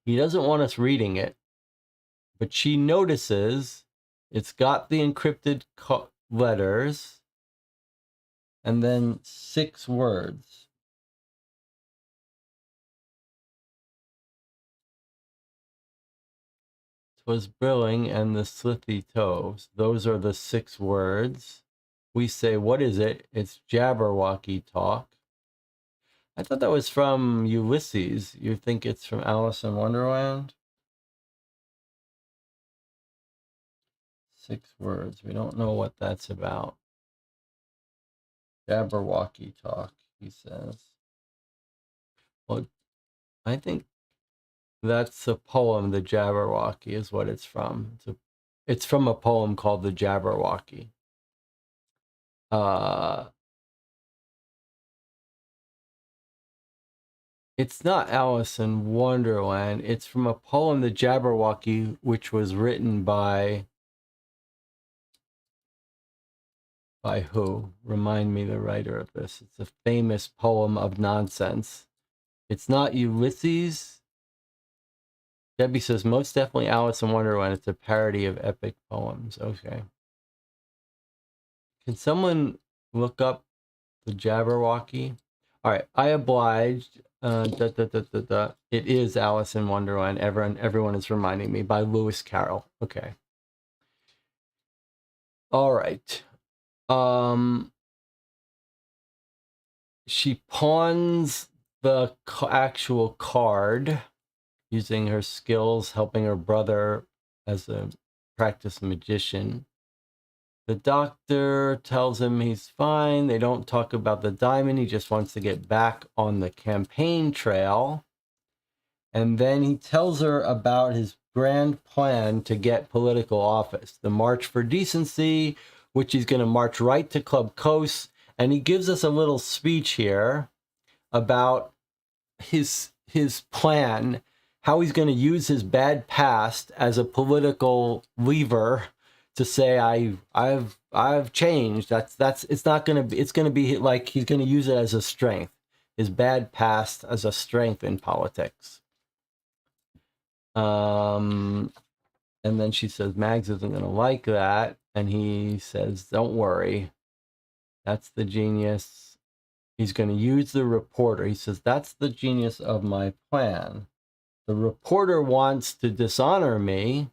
He doesn't want us reading it, but she notices it's got the encrypted letters and then 6 words. "'Twas brilling and the slithy toves." Those are the 6 words. We say, what is it? It's Jabberwocky talk. I thought that was from Ulysses. You think it's from Alice in Wonderland? 6 words. We don't know what that's about. Jabberwocky talk, he says. Well, I think that's a poem, The Jabberwocky is what it's from. It's from a poem called The Jabberwocky. It's not Alice in Wonderland. It's from a poem, The Jabberwocky, which was written by who? Remind me the writer of this. It's a famous poem of nonsense. It's not Ulysses. Debbie says, most definitely Alice in Wonderland. It's a parody of epic poems. Okay. Can someone look up The Jabberwocky? All right, I obliged. It is Alice in Wonderland. Everyone is reminding me, by Lewis Carroll. Okay. All right. She pawns the actual card using her skills, helping her brother as a practiced magician. The doctor tells him he's fine. They don't talk about the diamond. He just wants to get back on the campaign trail. And then he tells her about his grand plan to get political office, the March for Decency, which he's going to march right to Club Coast. And he gives us a little speech here about his plan, how he's going to use his bad past as a political lever to say I've changed. It's going to be like he's going to use it as a strength, his bad past as a strength in politics. And then she says Mags isn't going to like that, and he says, don't worry, that's the genius. He's going to use the reporter. He says, that's the genius of my plan. The reporter wants to dishonor me,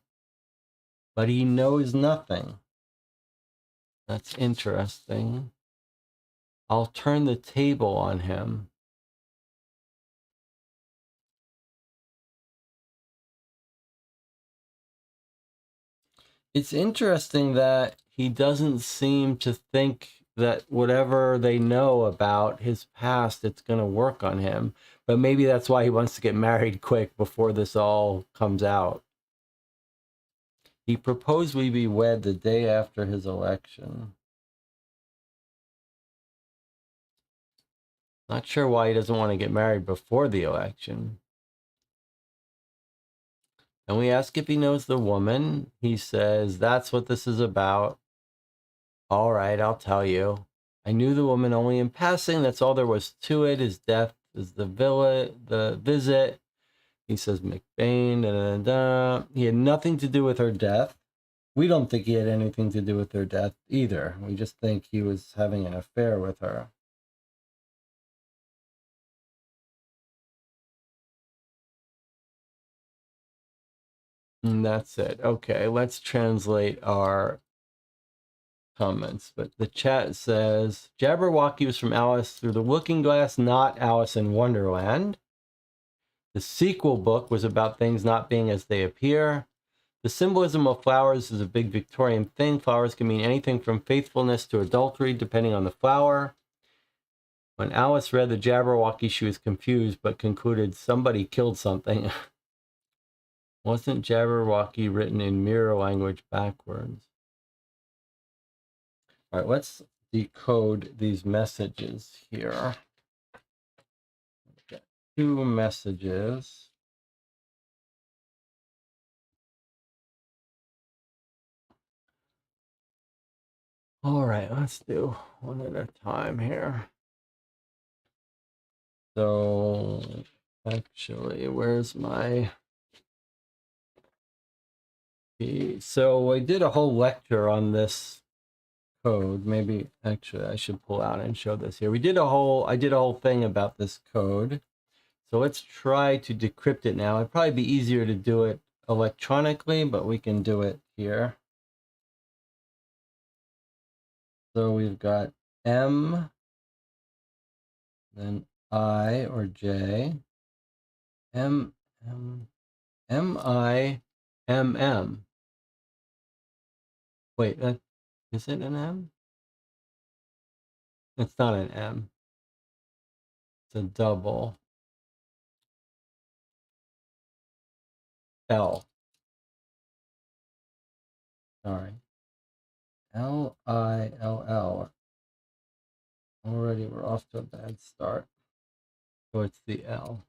but he knows nothing. That's interesting. I'll turn the table on him. It's interesting that he doesn't seem to think that whatever they know about his past, it's going to work on him. But maybe that's why he wants to get married quick before this all comes out. He proposed we be wed the day after his election. Not sure why he doesn't want to get married before the election. And we ask if he knows the woman. He says, that's what this is about. All right, I'll tell you. I knew the woman only in passing. That's all there was to it. His death is the visit. He says McBain. Da, da, da. He had nothing to do with her death. We don't think he had anything to do with her death either. We just think he was having an affair with her. And that's it. Okay, let's translate our comments. But the chat says, Jabberwocky was from Alice Through the Looking Glass, not Alice in Wonderland. The sequel book was about things not being as they appear. The symbolism of flowers is a big Victorian thing. Flowers can mean anything from faithfulness to adultery, depending on the flower. When Alice read the Jabberwocky, she was confused, but concluded somebody killed something. Wasn't Jabberwocky written in mirror language backwards? All right, let's decode these messages here. Got 2 messages. All right, let's do one at a time here. So, actually, where's my... So I did a whole lecture on this code. Maybe, actually, I should pull out and show this here. I did a whole thing about this code. So let's try to decrypt it now. It'd probably be easier to do it electronically, but we can do it here. So we've got M, then I or J, M, M, M, I, M, M. Wait, is it an M? It's not an M. It's a double. L. Sorry. L, I, L, L. Already we're off to a bad start. So it's the L.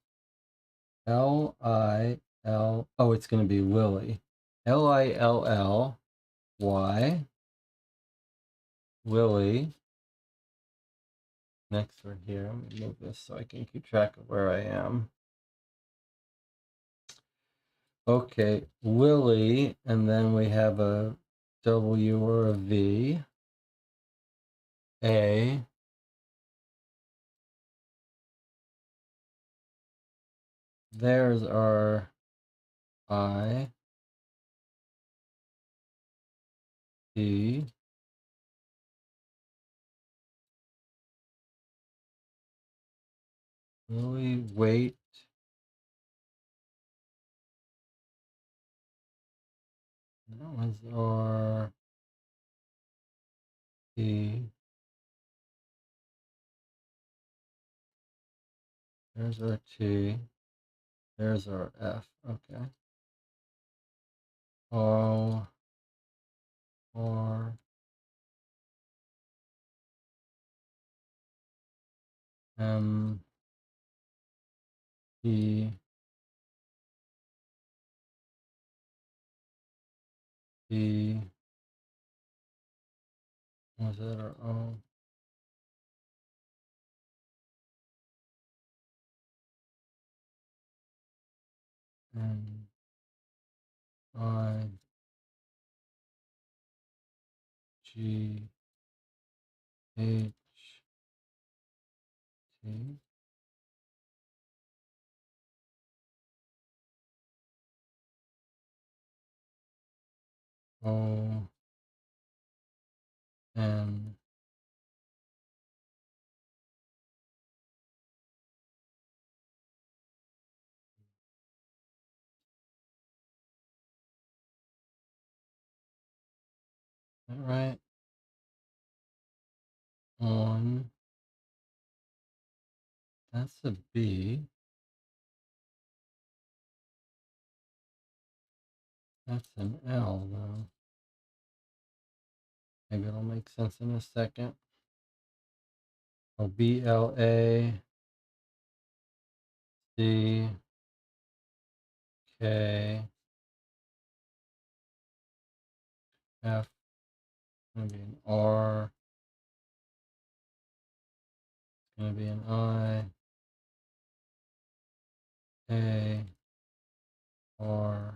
L, I, L. Oh, it's going to be Lily. L, I, L, L, Y. Lily. Next we're here. Let me move this so I can keep track of where I am. Okay, Lily, and then we have a W or a V. A. There's our I. D. Lily, wait. That was our T. There's our T. There's our F. Okay. O. R. M. P. P. Was that our O? N. I. G. H. T. O. And right on, that's a B. That's an L though. Maybe it'll make sense in a second. Oh, B, L, A, C, K, F, maybe an R, gonna be an I, A, R,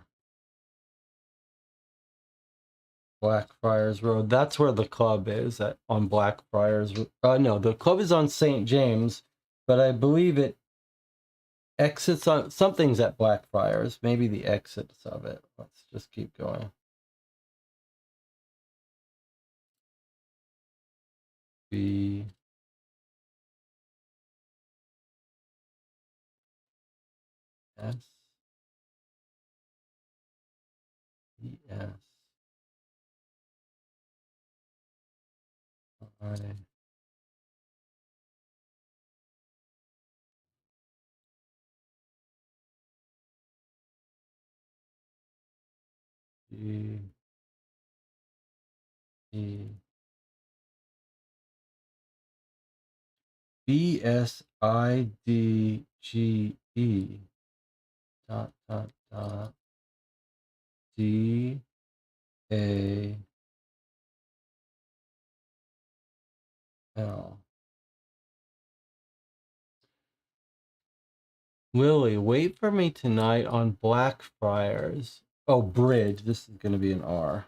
Blackfriars Road. That's where the club is, on Blackfriars. No, the club is on St. James, but I believe it exits on something's at Blackfriars. Maybe the exits of it. Let's just keep going. B, S, E, S, I, G, E, B, S, I, D, G, E, dot, dot, dot, D, A, L. Lily, wait for me tonight on Blackfriars. Oh, Bridge. This is going to be an R.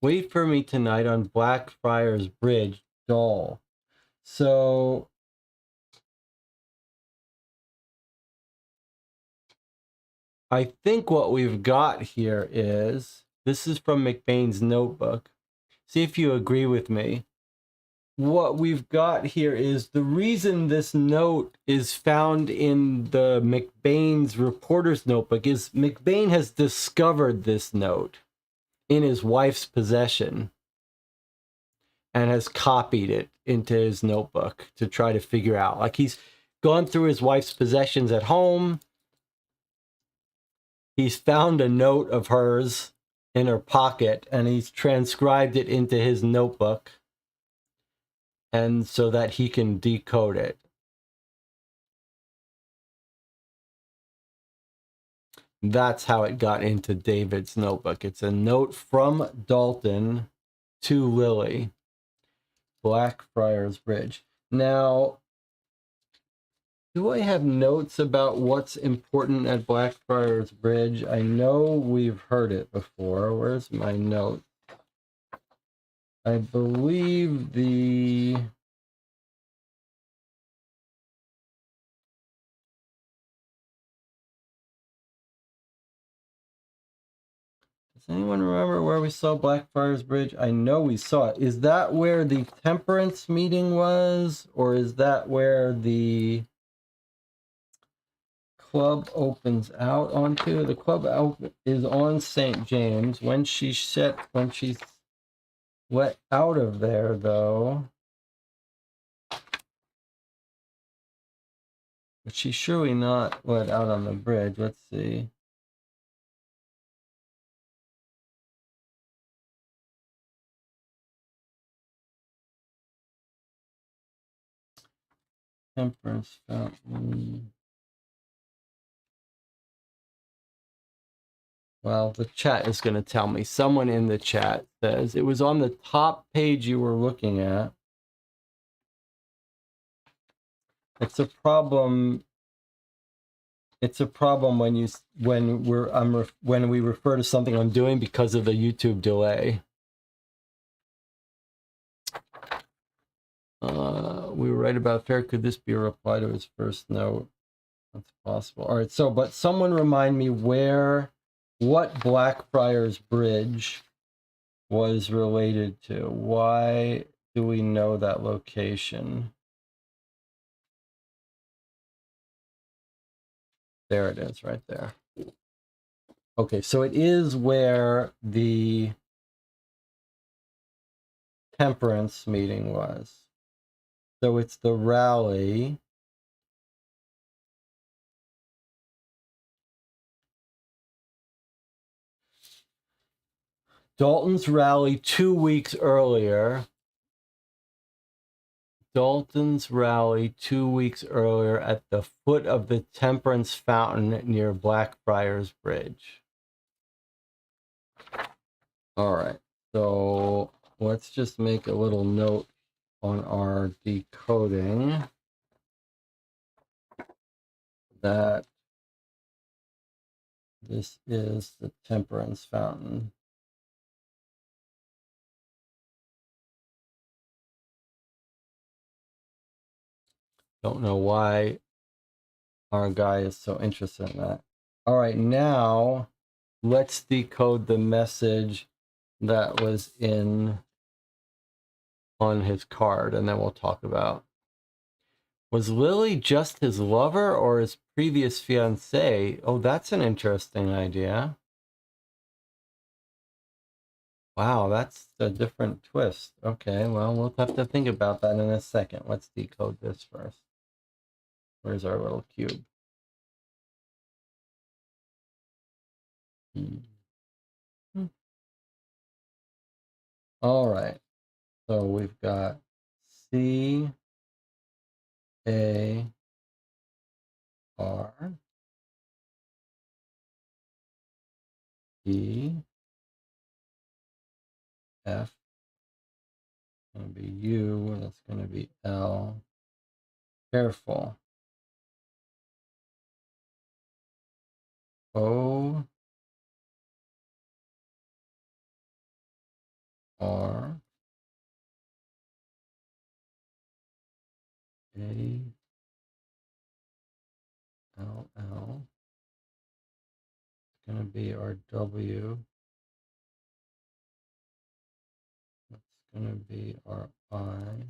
Wait for me tonight on Blackfriars Bridge, Doll. So I think what we've got here is, this is from McBain's notebook. See if you agree with me. What we've got here is the reason this note is found in the McBain's reporter's notebook is McBain has discovered this note in his wife's possession and has copied it into his notebook to try to figure out. Like, he's gone through his wife's possessions at home. He's found a note of hers in her pocket and he's transcribed it into his notebook, and so that he can decode it. That's how it got into David's notebook. It's a note from Dalton to Lily. Blackfriars Bridge. Now, do I have notes about what's important at Blackfriars Bridge? I know we've heard it before. Where's my note? I believe the... Does anyone remember where we saw Blackfriars Bridge? I know we saw it. Is that where the temperance meeting was? Or is that where the club opens out onto? The club is on St. James. When she's let out of there, though, but she's surely not let out on the bridge. Let's see. Temperance Fountain. Well, the chat is going to tell me. Someone in the chat says it was on the top page you were looking at. It's a problem. It's a problem when we refer to something I'm doing because of the YouTube delay. We were right about Fair. Could this be a reply to his first note? That's possible. All right. So, but someone remind me what Blackfriars Bridge was related to. Why do we know that location? There it is, right there. Okay, so it is where the temperance meeting was. So it's the rally. Dalton's rally 2 weeks earlier. Dalton's rally 2 weeks earlier at the foot of the Temperance Fountain near Blackfriars Bridge. All right, so let's just make a little note on our decoding that this is the Temperance Fountain. Don't know why our guy is so interested in that. All right, now let's decode the message that was on his card, and then we'll talk about. Was Lily just his lover or his previous fiancée? Oh, that's an interesting idea. Wow, that's a different twist. Okay, well, we'll have to think about that in a second. Let's decode this first. Where's our little cube? All right, so we've got C A R E F. Going to be U. That's going to be L. Careful. O R A L L. It's going to be our W. That's going to be our I.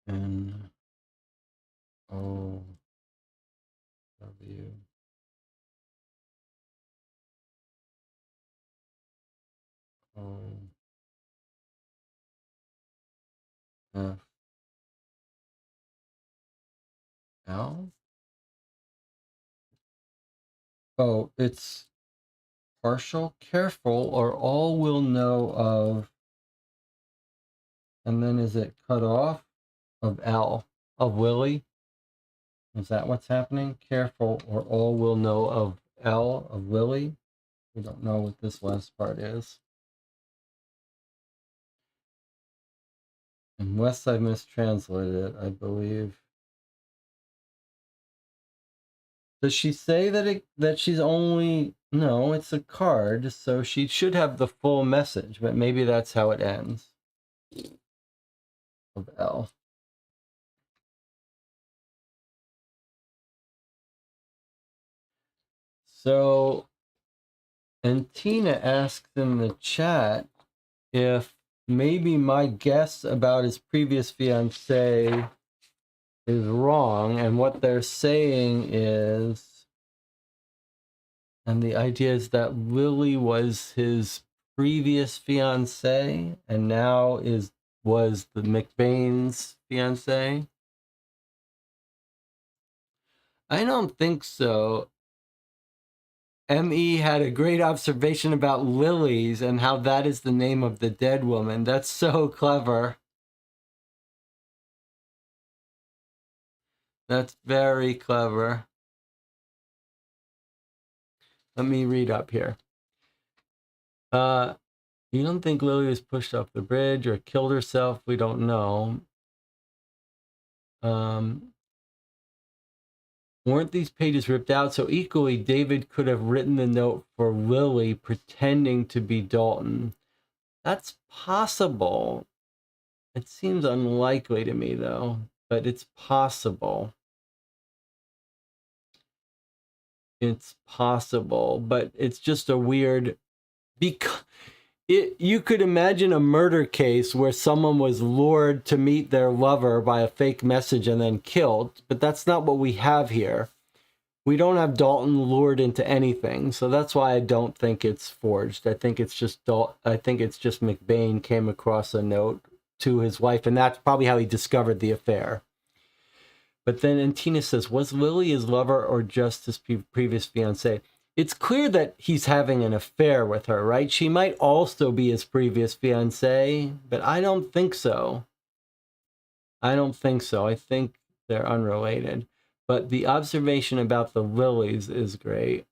N O W O F L. Oh, it's partial. Careful, or all will know of. And then is it cut off? Of L. Of Willie? Is that what's happening? Careful, or all will know of L. Of Willie? We don't know what this last part is. Unless I mistranslated it, I believe. Does she say that she's only... No, it's a card, so she should have the full message, but maybe that's how it ends. Of L. So, and Tina asks in the chat if maybe my guess about his previous fiancée is wrong, and what they're saying is, and the idea is that Lily was his previous fiancée and now was the McBain's fiancée. I don't think so. M.E. had a great observation about lilies and how that is the name of the dead woman. That's so clever. That's very clever. Let me read up here. You don't think Lily was pushed off the bridge or killed herself? We don't know. Weren't these pages ripped out? So equally, David could have written the note for Lily pretending to be Dalton. That's possible. It seems unlikely to me, though, but it's possible. It's possible, but it's just a weird... Because you could imagine a murder case where someone was lured to meet their lover by a fake message and then killed, but that's not what we have here. We don't have Dalton lured into anything, so that's why I don't think it's forged. I think it's just McBain came across a note to his wife, and that's probably how he discovered the affair. But then, and Tina says, was Lily his lover or just his previous fiancée? It's clear that he's having an affair with her, right? She might also be his previous fiancée, but I don't think so. I don't think so. I think they're unrelated. But the observation about the lilies is great.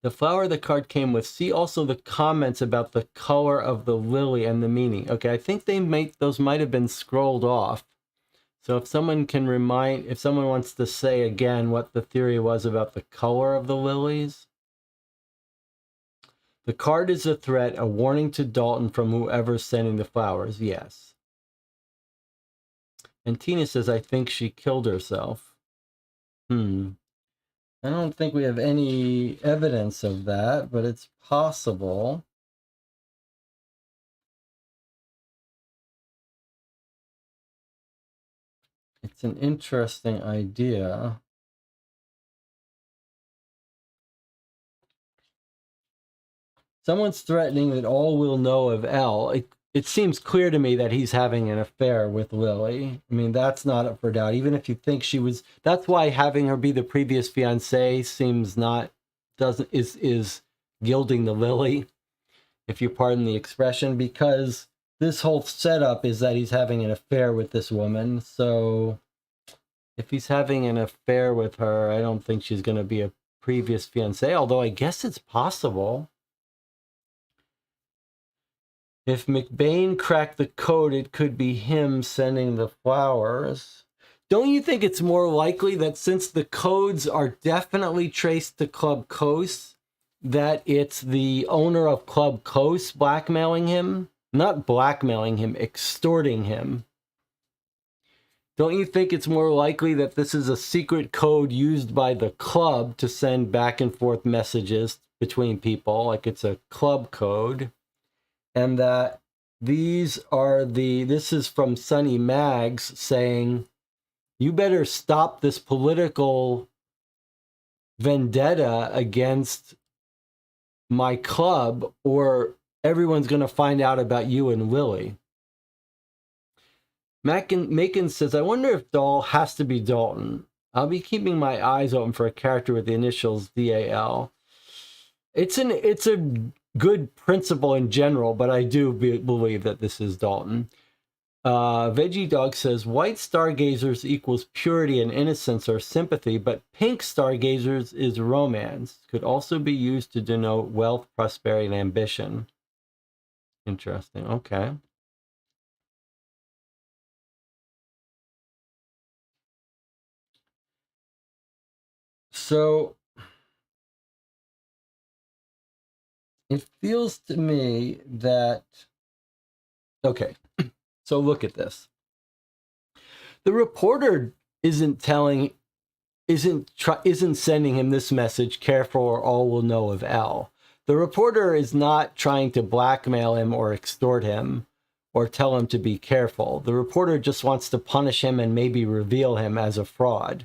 The flower the card came with. See also the comments about the color of the lily and the meaning. Okay, I think those might have been scrolled off. So if someone wants to say again what the theory was about the color of the lilies. The card is a threat, a warning to Dalton from whoever's sending the flowers. Yes. And Tina says, I think she killed herself. I don't think we have any evidence of that, but it's possible. It's an interesting idea. Someone's threatening that all will know of Elle. It seems clear to me that he's having an affair with Lily. I mean, that's not up for doubt. Even if you think she was, that's why having her be the previous fiancée seems is gilding the lily, if you pardon the expression, because this whole setup is that he's having an affair with this woman. So if he's having an affair with her, I don't think she's going to be a previous fiancée, although I guess it's possible. If McBain cracked the code, it could be him sending the flowers. Don't you think it's more likely that since the codes are definitely traced to Club Coast, that it's the owner of Club Coast blackmailing him? Not blackmailing him, extorting him. Don't you think it's more likely that this is a secret code used by the club to send back and forth messages between people, like it's a club code? And that this is from Sonny Maggs saying, you better stop this political vendetta against my club or everyone's going to find out about you and Lily. Macon says, I wonder if Dahl has to be Dalton. I'll be keeping my eyes open for a character with the initials DAL. It's a good principle in general, but I do believe that this is Dalton. Veggie Dog says, white stargazers equals purity and innocence or sympathy, but pink stargazers is romance. Could also be used to denote wealth, prosperity, and ambition. Interesting. Okay. So it feels to me that, okay, so look at this. The reporter isn't sending him this message, careful or all will know of Elle. The reporter is not trying to blackmail him or extort him or tell him to be careful. The reporter just wants to punish him and maybe reveal him as a fraud.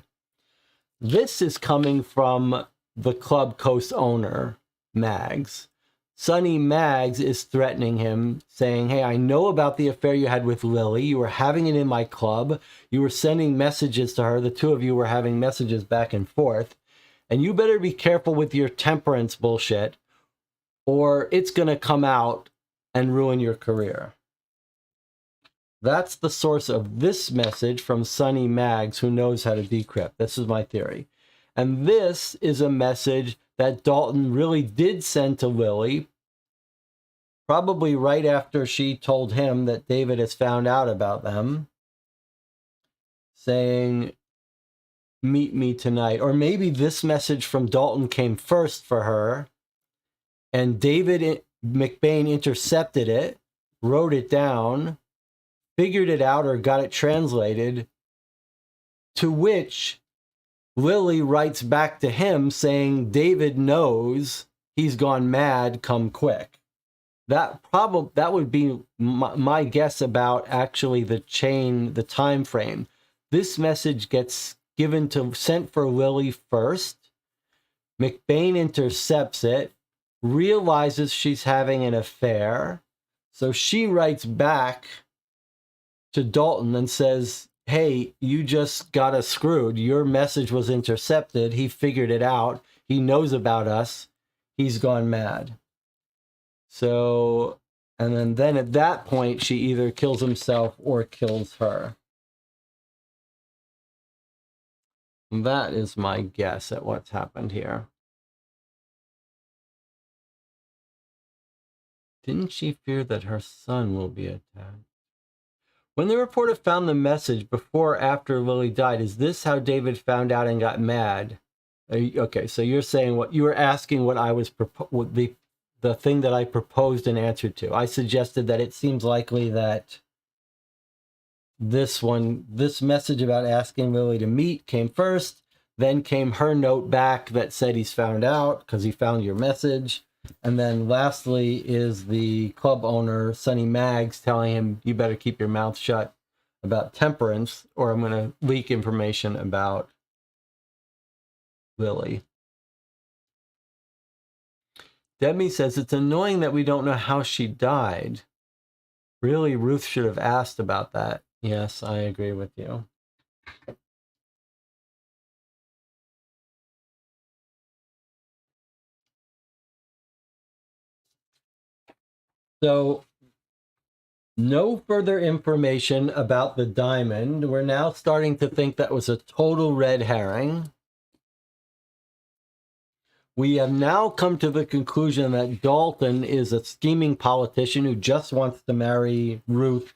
This is coming from the Club Coast owner, Maggs. Sonny Maggs is threatening him, saying, hey, I know about the affair you had with Lily. You were having it in my club. You were sending messages to her. The two of you were having messages back and forth. And you better be careful with your temperance bullshit, or it's going to come out and ruin your career. That's the source of this message from Sonny Maggs, who knows how to decrypt. This is my theory. And this is a message that Dalton really did send to Lily, probably right after she told him that David has found out about them, saying, meet me tonight. Or maybe this message from Dalton came first for her, and David McBain intercepted it, wrote it down, figured it out, or got it translated, to which Lily writes back to him saying, David knows he's gone mad, come quick. That would be my guess about actually the time frame. This message gets sent for Lily first. McBain intercepts it, realizes she's having an affair. So she writes back to Dalton and says, hey, you just got us screwed. Your message was intercepted. He figured it out. He knows about us. He's gone mad. So, and then at that point, she either kills himself or kills her. And that is my guess at what's happened here. Didn't she fear that her son will be attacked? When the reporter found the message before or after Lily died, is this how David found out and got mad? Okay, so you're saying what you were asking what I was the thing that I proposed an answer to. I suggested that it seems likely that this message about asking Lily to meet came first, then came her note back that said he's found out because he found your message. And then lastly is the club owner, Sonny Maggs, telling him, you better keep your mouth shut about temperance or I'm going to leak information about Lily. Demi says, it's annoying that we don't know how she died. Really, Ruth should have asked about that. Yes, I agree with you. So, no further information about the diamond. We're now starting to think that was a total red herring. We have now come to the conclusion that Dalton is a scheming politician who just wants to marry Ruth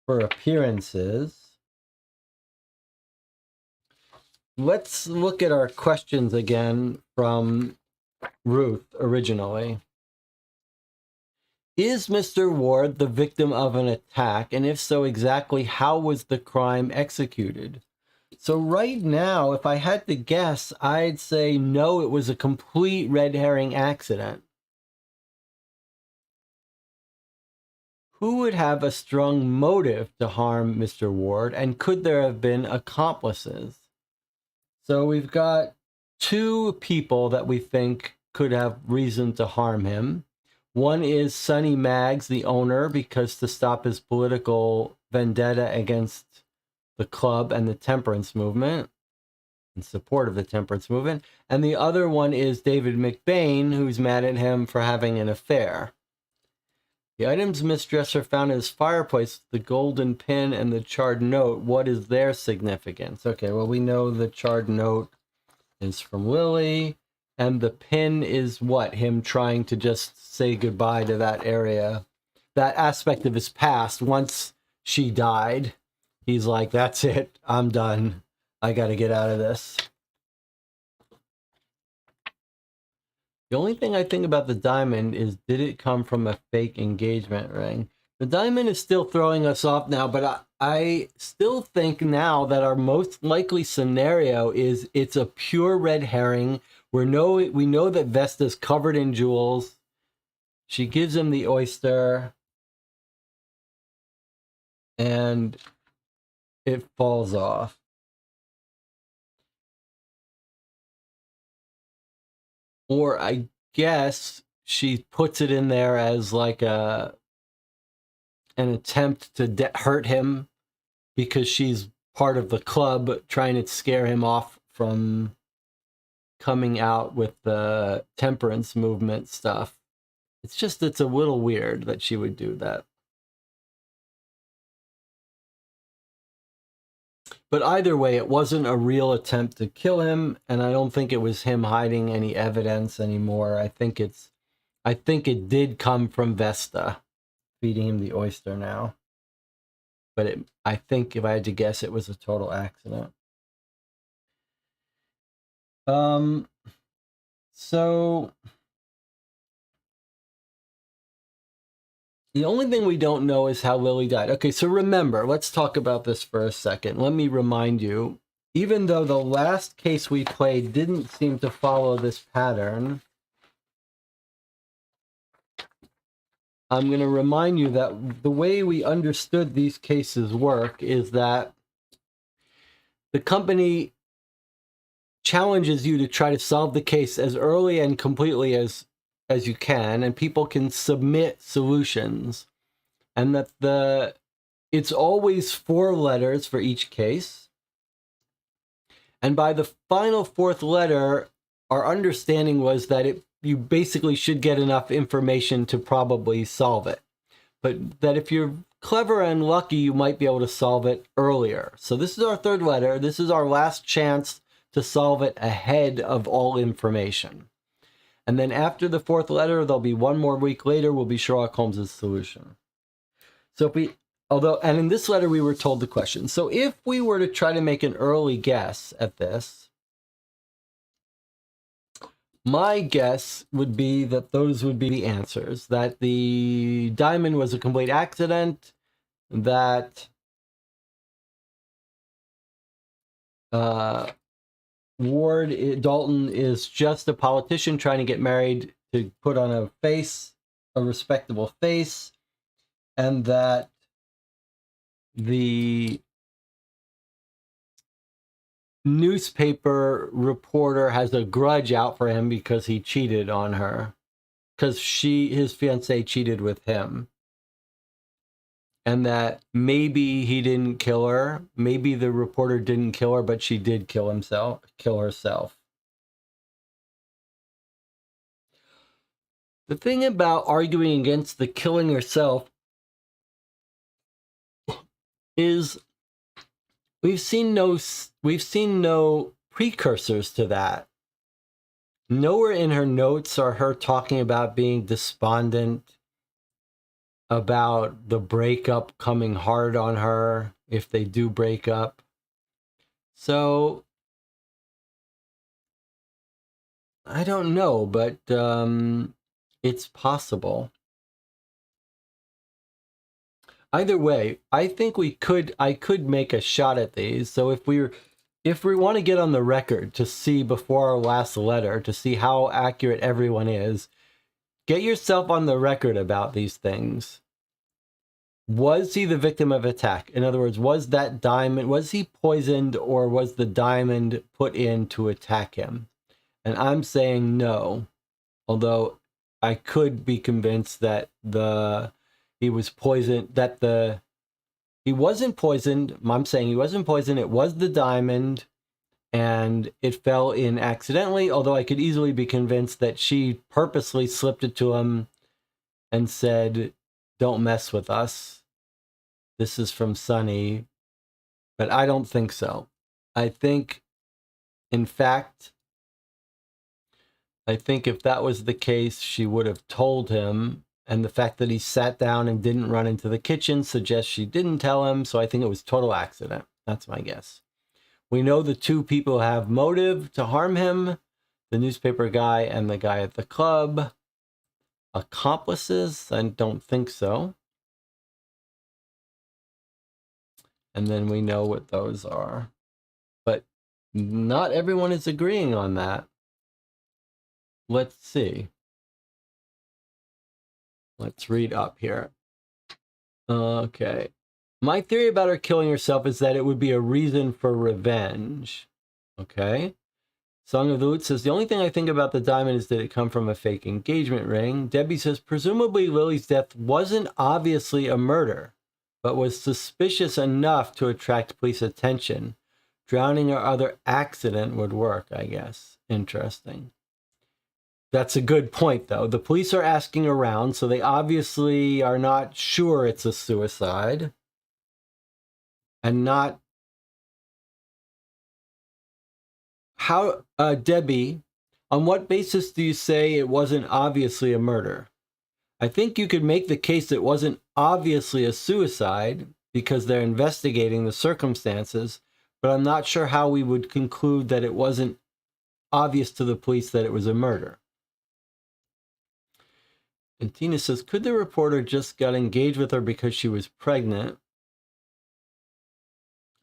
for appearances. Let's look at our questions again from Ruth originally. Is Mr. Ward the victim of an attack? And if so, exactly how was the crime executed? So right now, if I had to guess, I'd say no, it was a complete red herring accident. Who would have a strong motive to harm Mr. Ward, and could there have been accomplices? So we've got two people that we think could have reason to harm him. One is Sonny Maggs, the owner, because to stop his political vendetta against the club and the temperance movement, in support of the temperance movement. And the other one is David McBain, who's mad at him for having an affair. The items Miss Dresser found in his fireplace, the golden pin and the charred note, what is their significance? Okay, well, we know the charred note is from Lily, and the pin is what? Him trying to just say goodbye to that area, that aspect of his past. Once she died, he's like, that's it, I'm done. I got to get out of this. The only thing I think about the diamond is, did it come from a fake engagement ring? The diamond is still throwing us off now, but I still think now that our most likely scenario is it's a pure red herring. We know that Vesta's covered in jewels. She gives him the oyster, and it falls off. Or I guess she puts it in there as like an attempt to hurt him because she's part of the club trying to scare him off from coming out with the temperance movement stuff. It's a little weird that she would do that. But either way, it wasn't a real attempt to kill him, and I don't think it was him hiding any evidence anymore. I think it did come from Vesta feeding him the oyster now. But I think if I had to guess, it was a total accident. So the only thing we don't know is how Lily died. Okay, so remember, let's talk about this for a second. Let me remind you, even though the last case we played didn't seem to follow this pattern, I'm going to remind you that the way we understood these cases work is that the company challenges you to try to solve the case as early and completely as you can, and people can submit solutions, and that it's always 4 letters for each case. And by the final 4th letter, our understanding was that you basically should get enough information to probably solve it. But that if you're clever and lucky, you might be able to solve it earlier. So this is our 3rd letter. This is our last chance to solve it ahead of all information. And then after the 4th letter, there'll be 1 more week later, will be Sherlock Holmes' solution. So and in this letter, we were told the question. So if we were to try to make an early guess at this, my guess would be that those would be the answers. That the diamond was a complete accident, that Dalton is just a politician trying to get married to put on a respectable face, and that the newspaper reporter has a grudge out for him because he cheated on her, because his fiancée cheated with him, and that maybe he didn't kill her, maybe the reporter didn't kill her, but she did kill herself. The thing about arguing against the killing herself is we've seen no precursors to that. Nowhere in her notes are her talking about being despondent, about the breakup coming hard on her if they do break up. So I don't know, but it's possible. Either way, I think I could make a shot at these. So if we want to get on the record to see before our last letter, to see how accurate everyone is, get yourself on the record about these things. Was he the victim of attack? In other words, was he poisoned, or was the diamond put in to attack him? And I'm saying no, although I could be convinced that he was poisoned, he wasn't poisoned. I'm saying he wasn't poisoned. It was the diamond, and it fell in accidentally, although I could easily be convinced that she purposely slipped it to him and said, "Don't mess with us. This is from Sonny." But I don't think so. I think, in fact, if that was the case, she would have told him. And the fact that he sat down and didn't run into the kitchen suggests she didn't tell him. So I think it was total accident. That's my guess. We know the 2 people have motive to harm him, the newspaper guy and the guy at the club. Accomplices? I don't think so. And then we know what those are. But not everyone is agreeing on that. Let's see. Let's read up here. Okay. My theory about her killing herself is that it would be a reason for revenge. Okay. Song of the Lute says, the only thing I think about the diamond is that it come from a fake engagement ring. Debbie says, presumably Lily's death wasn't obviously a murder, but was suspicious enough to attract police attention. Drowning or other accident would work, I guess. Interesting. That's a good point, though. The police are asking around, so they obviously are not sure it's a suicide. And not... How, Debbie, on what basis do you say it wasn't obviously a murder? I think you could make the case it wasn't obviously a suicide because they're investigating the circumstances, but I'm not sure how we would conclude that it wasn't obvious to the police that it was a murder. And Tina says, could the reporter just got engaged with her because she was pregnant?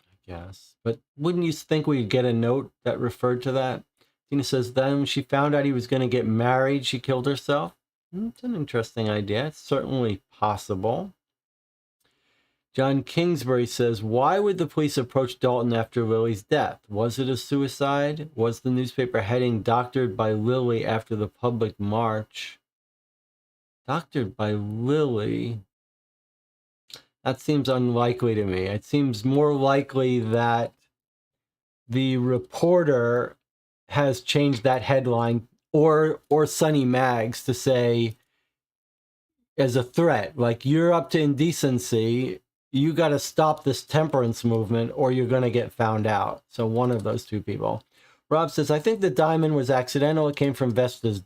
I guess. But wouldn't you think we'd get a note that referred to that? Tina says, then when she found out he was going to get married, she killed herself. It's an interesting idea. It's certainly possible. John Kingsbury says, why would the police approach Dalton after Lily's death? Was it a suicide? Was the newspaper heading doctored by Lily after the public march? Doctored by Lily? That seems unlikely to me. It seems more likely that the reporter has changed that headline, or Sonny Maggs, to say as a threat, like, you're up to indecency, you got to stop this temperance movement or you're going to get found out. So one of those two people. Rob says, I think the diamond was accidental. It came from Vesta's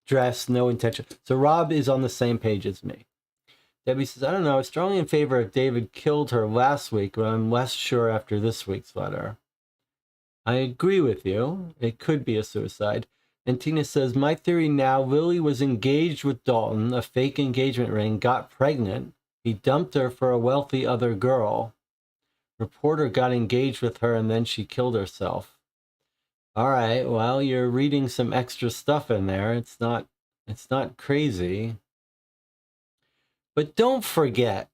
dress, no intention. So Rob is on the same page as me. Debbie says, I don't know. I was strongly in favor of David killed her last week, but I'm less sure after this week's letter. I agree with you. It could be a suicide. And Tina says, my theory now, Lily was engaged with Dalton, a fake engagement ring, got pregnant. He dumped her for a wealthy other girl. Reporter got engaged with her and then she killed herself. All right, well, you're reading some extra stuff in there. It's not crazy. But don't forget,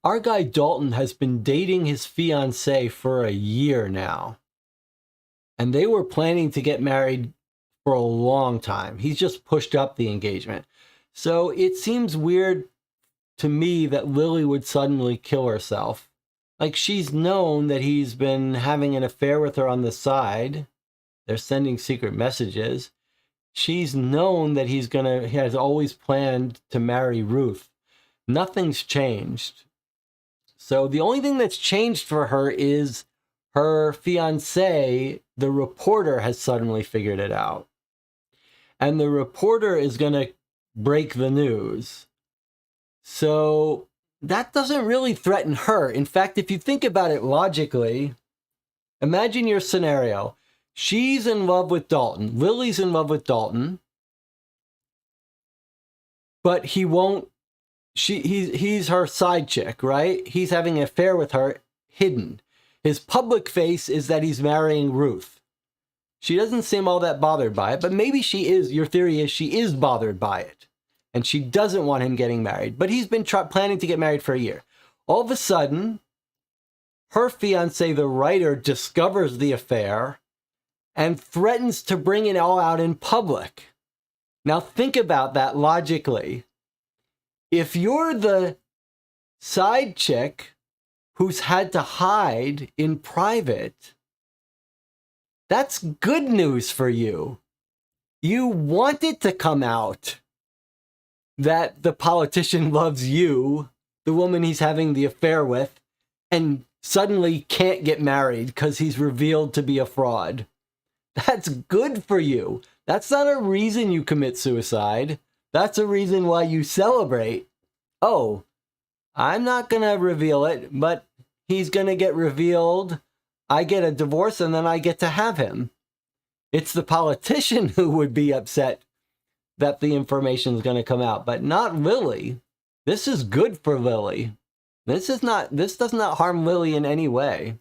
our guy Dalton has been dating his fiancée for a year now. And they were planning to get married for a long time. He's just pushed up the engagement. So it seems weird to me that Lily would suddenly kill herself. Like, she's known that he's been having an affair with her on the side. They're sending secret messages. She's known that he has always planned to marry Ruth. Nothing's changed. So the only thing that's changed for her is her fiancé, the reporter, has suddenly figured it out. And the reporter is going to break the news. So that doesn't really threaten her. In fact, if you think about it logically, imagine your scenario. She's in love with Dalton. Lily's in love with Dalton. But he won't. He's her side chick, right? He's having an affair with her hidden. His public face is that he's marrying Ruth. She doesn't seem all that bothered by it, but maybe she is. Your theory is she is bothered by it. And she doesn't want him getting married. But he's been planning to get married for a year. All of a sudden, her fiancé, the writer, discovers the affair and threatens to bring it all out in public. Now think about that logically. If you're the side chick who's had to hide in private, that's good news for you. You want it to come out that the politician loves you, the woman he's having the affair with, and suddenly can't get married because he's revealed to be a fraud. That's good for you. That's not a reason you commit suicide. That's a reason why you celebrate. Oh, I'm not going to reveal it, but he's going to get revealed. I get a divorce and then I get to have him. It's the politician who would be upset that the information is going to come out, but not Lily. This is good for Lily. This does not harm Lily in any way.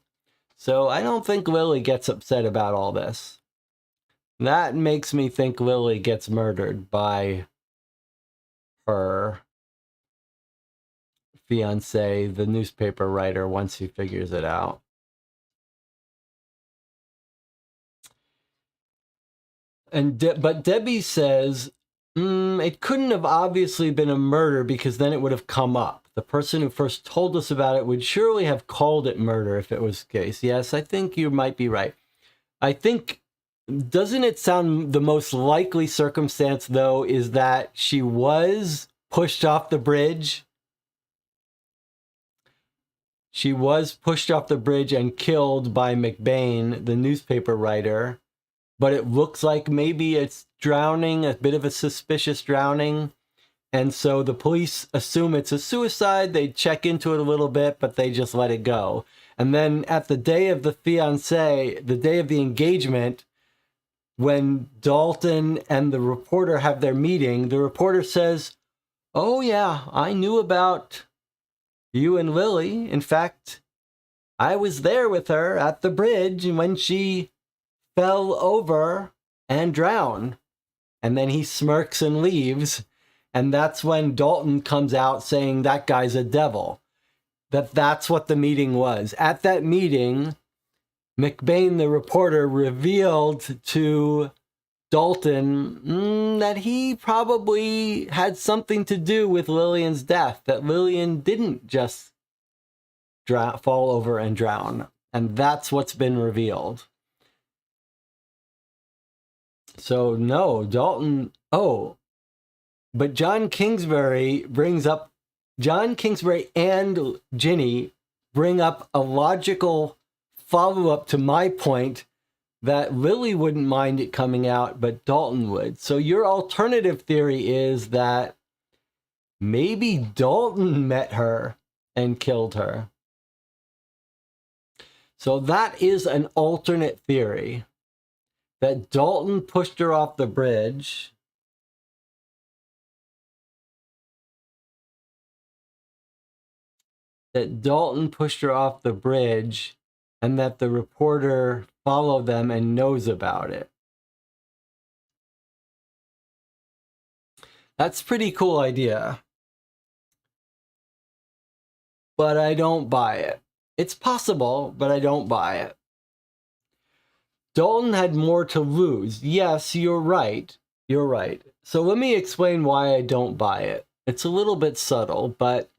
So I don't think Lily gets upset about all this. That makes me think Lily gets murdered by her fiancé, the newspaper writer, once he figures it out. But Debbie says, it couldn't have obviously been a murder because then it would have come up. The person who first told us about it would surely have called it murder if it was the case. Yes, I think you might be right. I think, doesn't it sound the most likely circumstance, though, is that she was pushed off the bridge? She was pushed off the bridge and killed by McBain, the newspaper writer. But it looks like maybe it's drowning, a bit of a suspicious drowning. And so the police assume it's a suicide. They check into it a little bit, but they just let it go. And then at the day of the fiancé, the day of the engagement, when Dalton and the reporter have their meeting, the reporter says, "Oh yeah, I knew about you and Lily. In fact, I was there with her at the bridge when she fell over and drowned." And then he smirks and leaves. And that's when Dalton comes out saying that guy's a devil. That's what the meeting was. At that meeting, McBain, the reporter, revealed to Dalton that he probably had something to do with Lillian's death, that Lillian didn't just fall over and drown. And that's what's been revealed. So no, Dalton, but John Kingsbury and Ginny bring up a logical follow-up to my point that Lily wouldn't mind it coming out, but Dalton would. So your alternative theory is that maybe Dalton met her and killed her. So that is an alternate theory, that Dalton pushed her off the bridge. And that the reporter followed them and knows about it. That's a pretty cool idea. But I don't buy it. It's possible, but I don't buy it. Dalton had more to lose. Yes, you're right. You're right. So let me explain why I don't buy it. It's a little bit subtle, but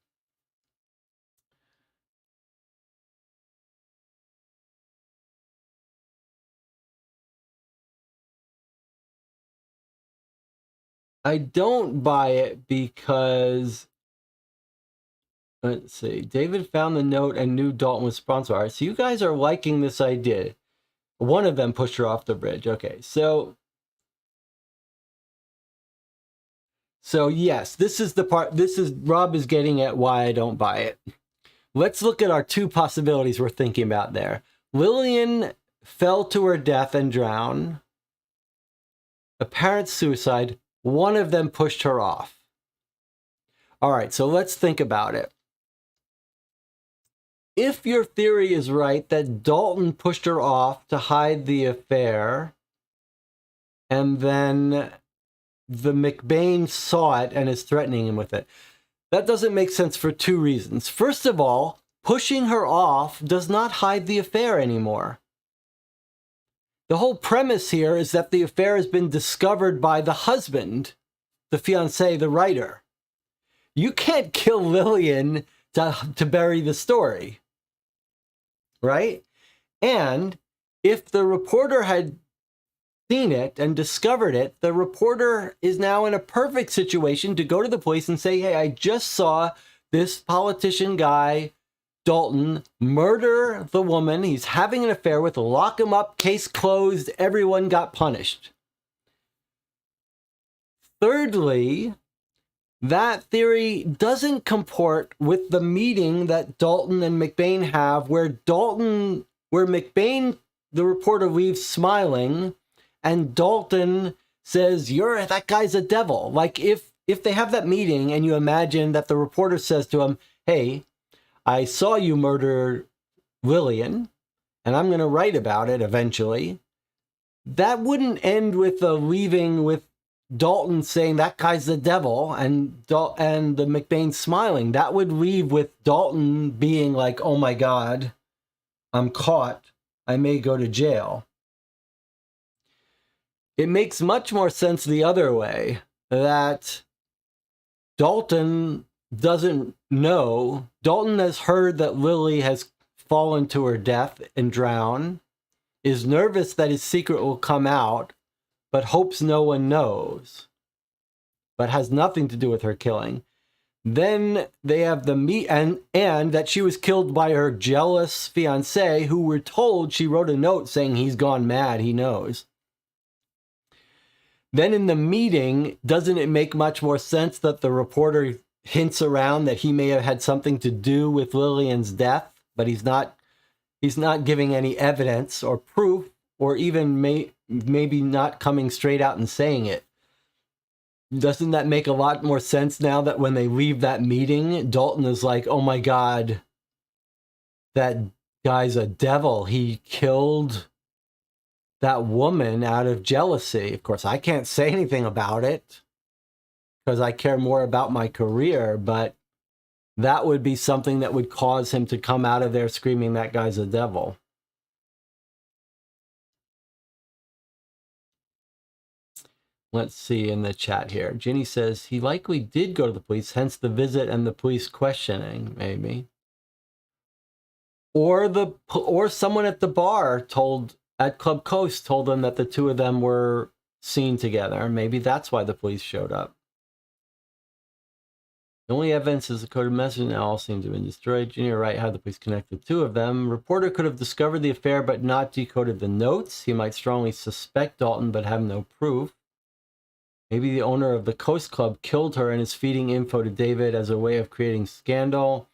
I don't buy it because, let's see, David found the note and knew Dalton was responsible. All right, so you guys are liking this idea. One of them pushed her off the bridge. Okay, so yes, this is the part, Rob is getting at why I don't buy it. Let's look at our two possibilities we're thinking about there. Lillian fell to her death and drowned. Apparent suicide. One of them pushed her off. All right, so let's think about it. If your theory is right that Dalton pushed her off to hide the affair, and then the McBain saw it and is threatening him with it, that doesn't make sense for two reasons. First of all, pushing her off does not hide the affair anymore. The whole premise here is that the affair has been discovered by the husband, the fiancé, the writer. You can't kill Lillian to bury the story, right? And if the reporter had seen it and discovered it, the reporter is now in a perfect situation to go to the police and say, hey, I just saw this politician guy, Dalton, murder the woman he's having an affair with, lock him up, case closed, everyone got punished. Thirdly, that theory doesn't comport with the meeting that Dalton and McBain have, where McBain, the reporter, leaves smiling, and Dalton says, that guy's a devil. Like, if they have that meeting and you imagine that the reporter says to him, hey, I saw you murder Lillian, and I'm going to write about it eventually, that wouldn't end with the leaving with Dalton saying that guy's the devil and the McBain smiling. That would leave with Dalton being like, oh my God, I'm caught. I may go to jail. It makes much more sense the other way, that Dalton doesn't know. Dalton has heard that Lily has fallen to her death and drowned, is nervous that his secret will come out, but hopes no one knows, but has nothing to do with her killing. Then they have the and that she was killed by her jealous fiancé, who we're told she wrote a note saying he's gone mad, he knows. Then in the meeting, doesn't it make much more sense that the reporter hints around that he may have had something to do with Lillian's death, but he's not giving any evidence or proof, or even maybe not coming straight out and saying it. Doesn't that make a lot more sense now that when they leave that meeting, Dalton is like, oh my God, that guy's a devil. He killed that woman out of jealousy. Of course, I can't say anything about it because I care more about my career, but that would be something that would cause him to come out of there screaming that guy's a devil. Let's see in the chat here. Ginny says he likely did go to the police, hence the visit and the police questioning, maybe. Or someone at the bar at Club Coast told them that the two of them were seen together. Maybe that's why the police showed up. The only evidence is the coded message, and all seems to have been destroyed. Ginny, you're right, how the police connected the two of them. Reporter could have discovered the affair but not decoded the notes. He might strongly suspect Dalton but have no proof. Maybe the owner of the Coast Club killed her and is feeding info to David as a way of creating scandal.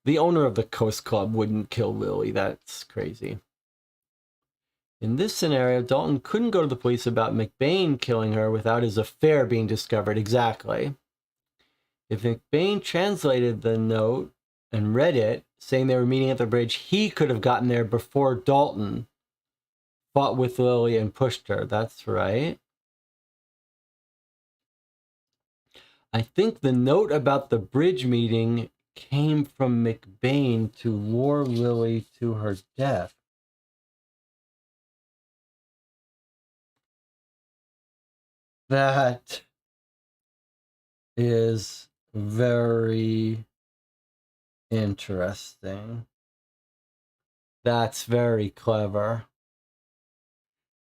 The owner of the Coast Club wouldn't kill Lily. That's crazy. In this scenario, Dalton couldn't go to the police about McBain killing her without his affair being discovered. Exactly. If McBain translated the note and read it, saying they were meeting at the bridge, he could have gotten there before Dalton fought with Lily and pushed her. That's right. I think the note about the bridge meeting came from McBain to lure Lily to her death. That is very interesting. That's very clever.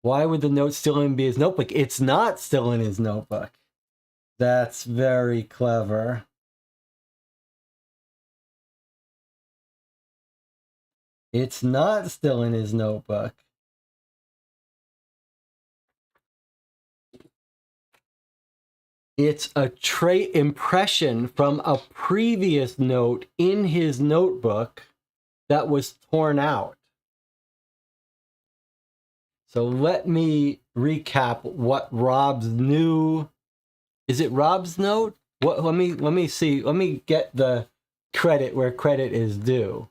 Why would the note still be his notebook? It's not still in his notebook. That's very clever. It's not still in his notebook. It's a trait impression from a previous note in his notebook that was torn out. So let me recap what Rob's new... Is it Rob's note? What? Let me see. Let me get the credit where credit is due.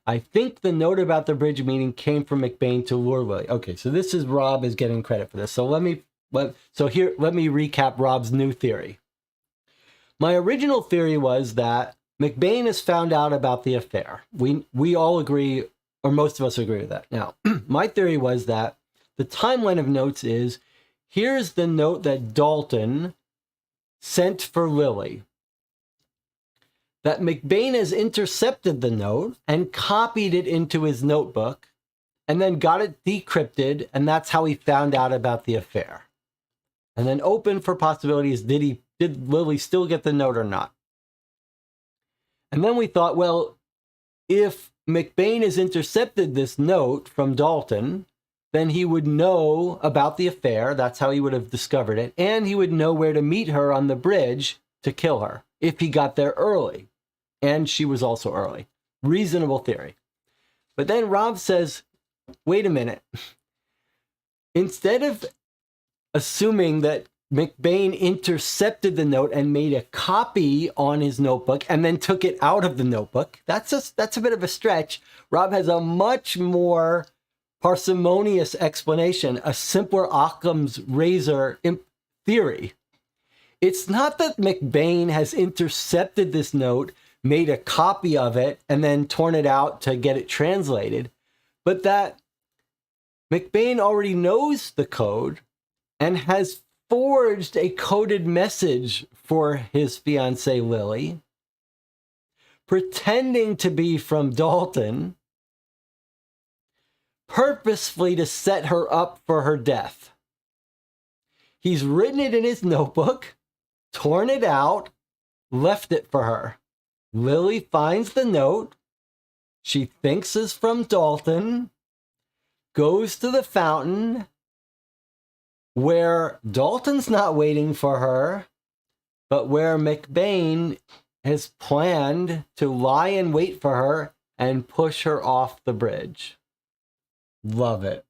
I think the note about the bridge meeting came from McBain to lure Lily. Okay, so this is Rob is getting credit for this. So let me recap Rob's new theory. My original theory was that McBain has found out about the affair. We all agree, or most of us agree with that. Now, my theory was that the timeline of notes is, here's the note that Dalton sent for Lily. That McBain has intercepted the note and copied it into his notebook and then got it decrypted, and that's how he found out about the affair. And then open for possibilities, did Lily still get the note or not? And then we thought, well, if McBain has intercepted this note from Dalton, then he would know about the affair. That's how he would have discovered it. And he would know where to meet her on the bridge to kill her if he got there early. And she was also early. Reasonable theory. But then Rob says, wait a minute. Instead of assuming that McBain intercepted the note and made a copy on his notebook and then took it out of the notebook, that's a bit of a stretch. Rob has a much more parsimonious explanation, a simpler Occam's razor theory. It's not that McBain has intercepted this note, made a copy of it, and then torn it out to get it translated, but that McBain already knows the code and has forged a coded message for his fiancée Lily, pretending to be from Dalton, purposefully to set her up for her death. He's written it in his notebook, torn it out, left it for her. Lily finds the note, she thinks it's from Dalton, goes to the fountain, where Dalton's not waiting for her, but where McBain has planned to lie in wait for her and push her off the bridge. Love it.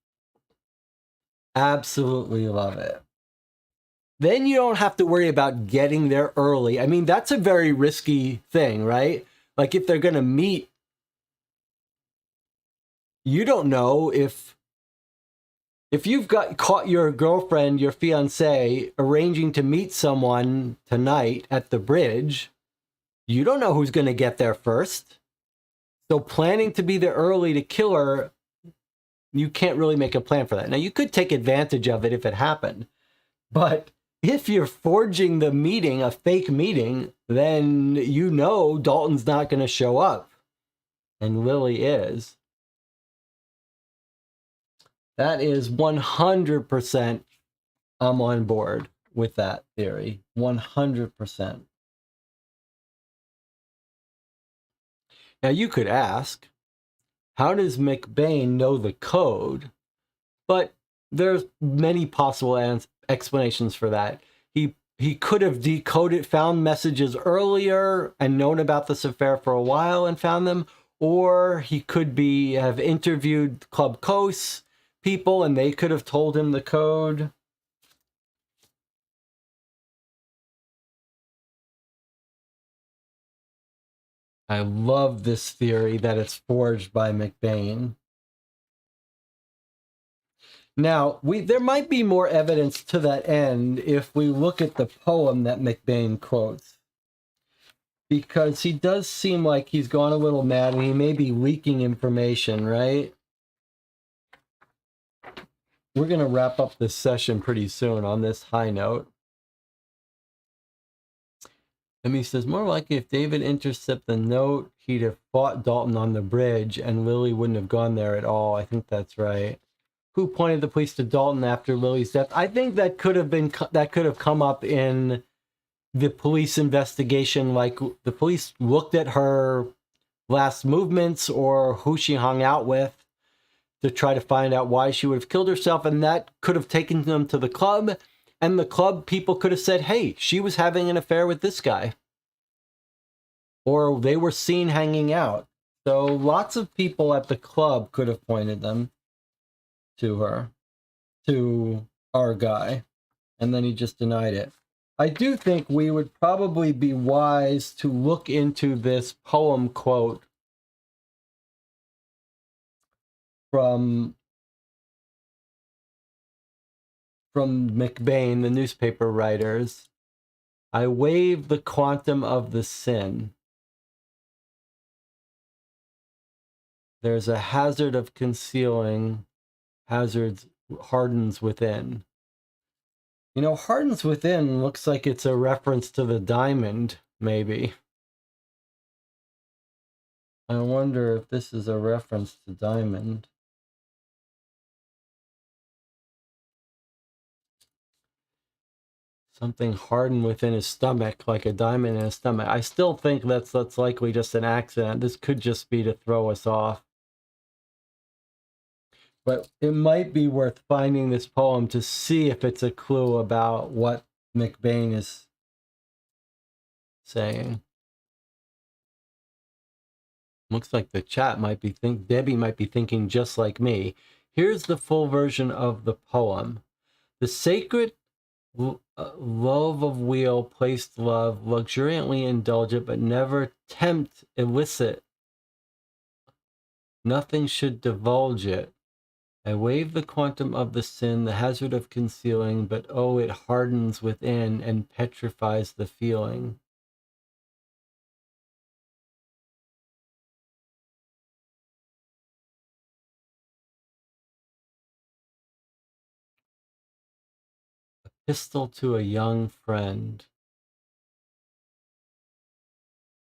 Absolutely love it. Then you don't have to worry about getting there early. I mean, that's a very risky thing, right? Like if they're going to meet, you don't know if you've got caught your girlfriend, your fiancé, arranging to meet someone tonight at the bridge, you don't know who's going to get there first. So planning to be there early to kill her, you can't really make a plan for that. Now, you could take advantage of it if it happened. But if you're forging the meeting, a fake meeting, then you know Dalton's not going to show up. And Lily is. That is 100%. I'm on board with that theory. 100%. Now you could ask, how does McBain know the code? But there's many possible explanations for that. He could have decoded, found messages earlier and known about this affair for a while and found them, or he could have interviewed Club Coast people and they could have told him the code. I love this theory that it's forged by McBain. Now, there might be more evidence to that end if we look at the poem that McBain quotes. Because he does seem like he's gone a little mad and he may be leaking information, right? We're going to wrap up this session pretty soon on this high note. And he says, more likely if David intercepted the note, he'd have fought Dalton on the bridge and Lily wouldn't have gone there at all. I think that's right. Who pointed the police to Dalton after Lily's death? I think that could have come up in the police investigation. Like the police looked at her last movements or who she hung out with to try to find out why she would have killed herself. And that could have taken them to the club. And the club people could have said, hey, she was having an affair with this guy. Or they were seen hanging out. So lots of people at the club could have pointed them to her, to our guy. And then he just denied it. I do think we would probably be wise to look into this poem quote from McBain, the newspaper writers. I waive the quantum of the sin. There's a hazard of concealing, hazards hardens within. You know, hardens within looks like it's a reference to the diamond, maybe. I wonder if this is a reference to diamond. Something hardened within his stomach, like a diamond in his stomach. I still think that's likely just an accident. This could just be to throw us off. But it might be worth finding this poem to see if it's a clue about what McBain is saying. Looks like the chat might be Debbie might be thinking just like me. Here's the full version of the poem. The sacred love of wheel placed love, luxuriantly indulge it, but never tempt illicit. Nothing should divulge it. I waive the quantum of the sin, the hazard of concealing, but oh, it hardens within and petrifies the feeling. Epistle to a young friend.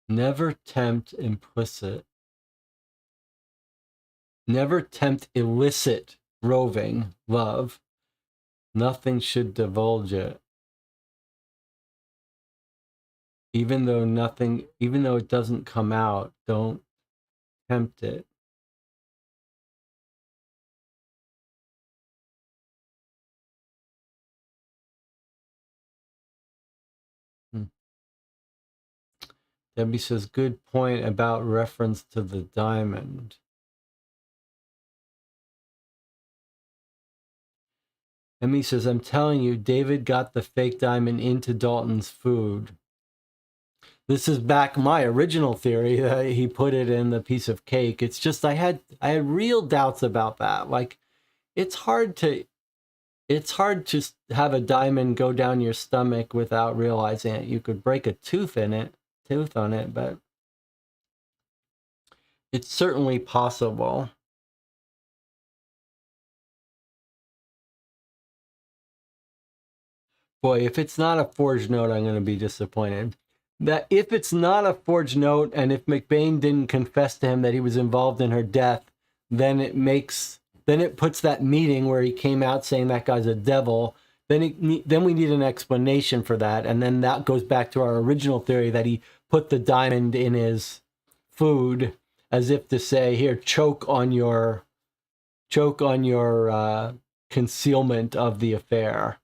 Never tempt implicit. Never tempt illicit roving love. Nothing should divulge it. Even though it doesn't come out, don't tempt it. Debbie says, good point about reference to the diamond. Emmy says, I'm telling you, David got the fake diamond into Dalton's food. This is back my original theory that he put it in the piece of cake. It's just I had real doubts about that. Like, it's hard to have a diamond go down your stomach without realizing it. You could break a tooth on it, but it's certainly possible. Boy, if it's not a forged note, I'm going to be disappointed. That if it's not a forged note, and if McBain didn't confess to him that he was involved in her death, then it puts that meeting where he came out saying that guy's a devil. Then we need an explanation for that, and then that goes back to our original theory that he put the diamond in his food as if to say, "Here, choke on your concealment of the affair."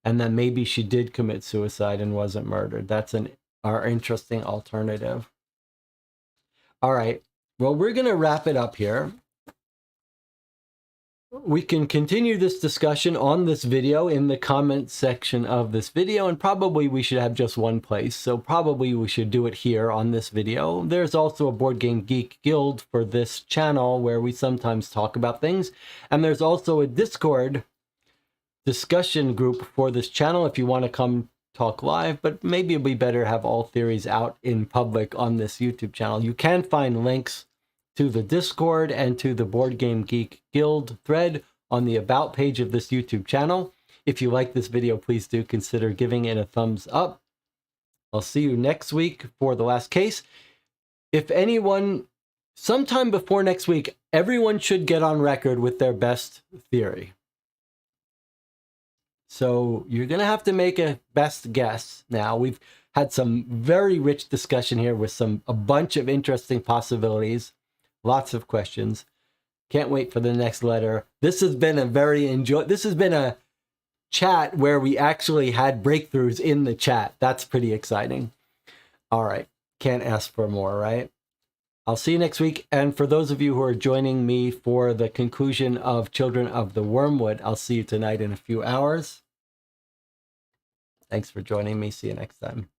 And then maybe she did commit suicide and wasn't murdered. That's our interesting alternative. All right. Well, we're going to wrap it up here. We can continue this discussion on this video in the comments section of this video, and probably we should have just one place. So probably we should do it here on this video. There's also a Board Game Geek Guild for this channel where we sometimes talk about things. And there's also a Discord discussion group for this channel if you want to come talk live, but maybe it'd be better to have all theories out in public on this YouTube channel. You can find links to the Discord and to the Board Game Geek Guild thread on the About page of this YouTube channel. If you like this video, please do consider giving it a thumbs up. I'll see you next week for the last case. If anyone, sometime before next week, everyone should get on record with their best theory. So you're going to have to make a best guess now. We've had some very rich discussion here with a bunch of interesting possibilities, lots of questions. Can't wait for the next letter. This has been this has been a chat where we actually had breakthroughs in the chat. That's pretty exciting. All right. Can't ask for more, right? I'll see you next week. And for those of you who are joining me for the conclusion of Children of the Wormwood, I'll see you tonight in a few hours. Thanks for joining me. See you next time.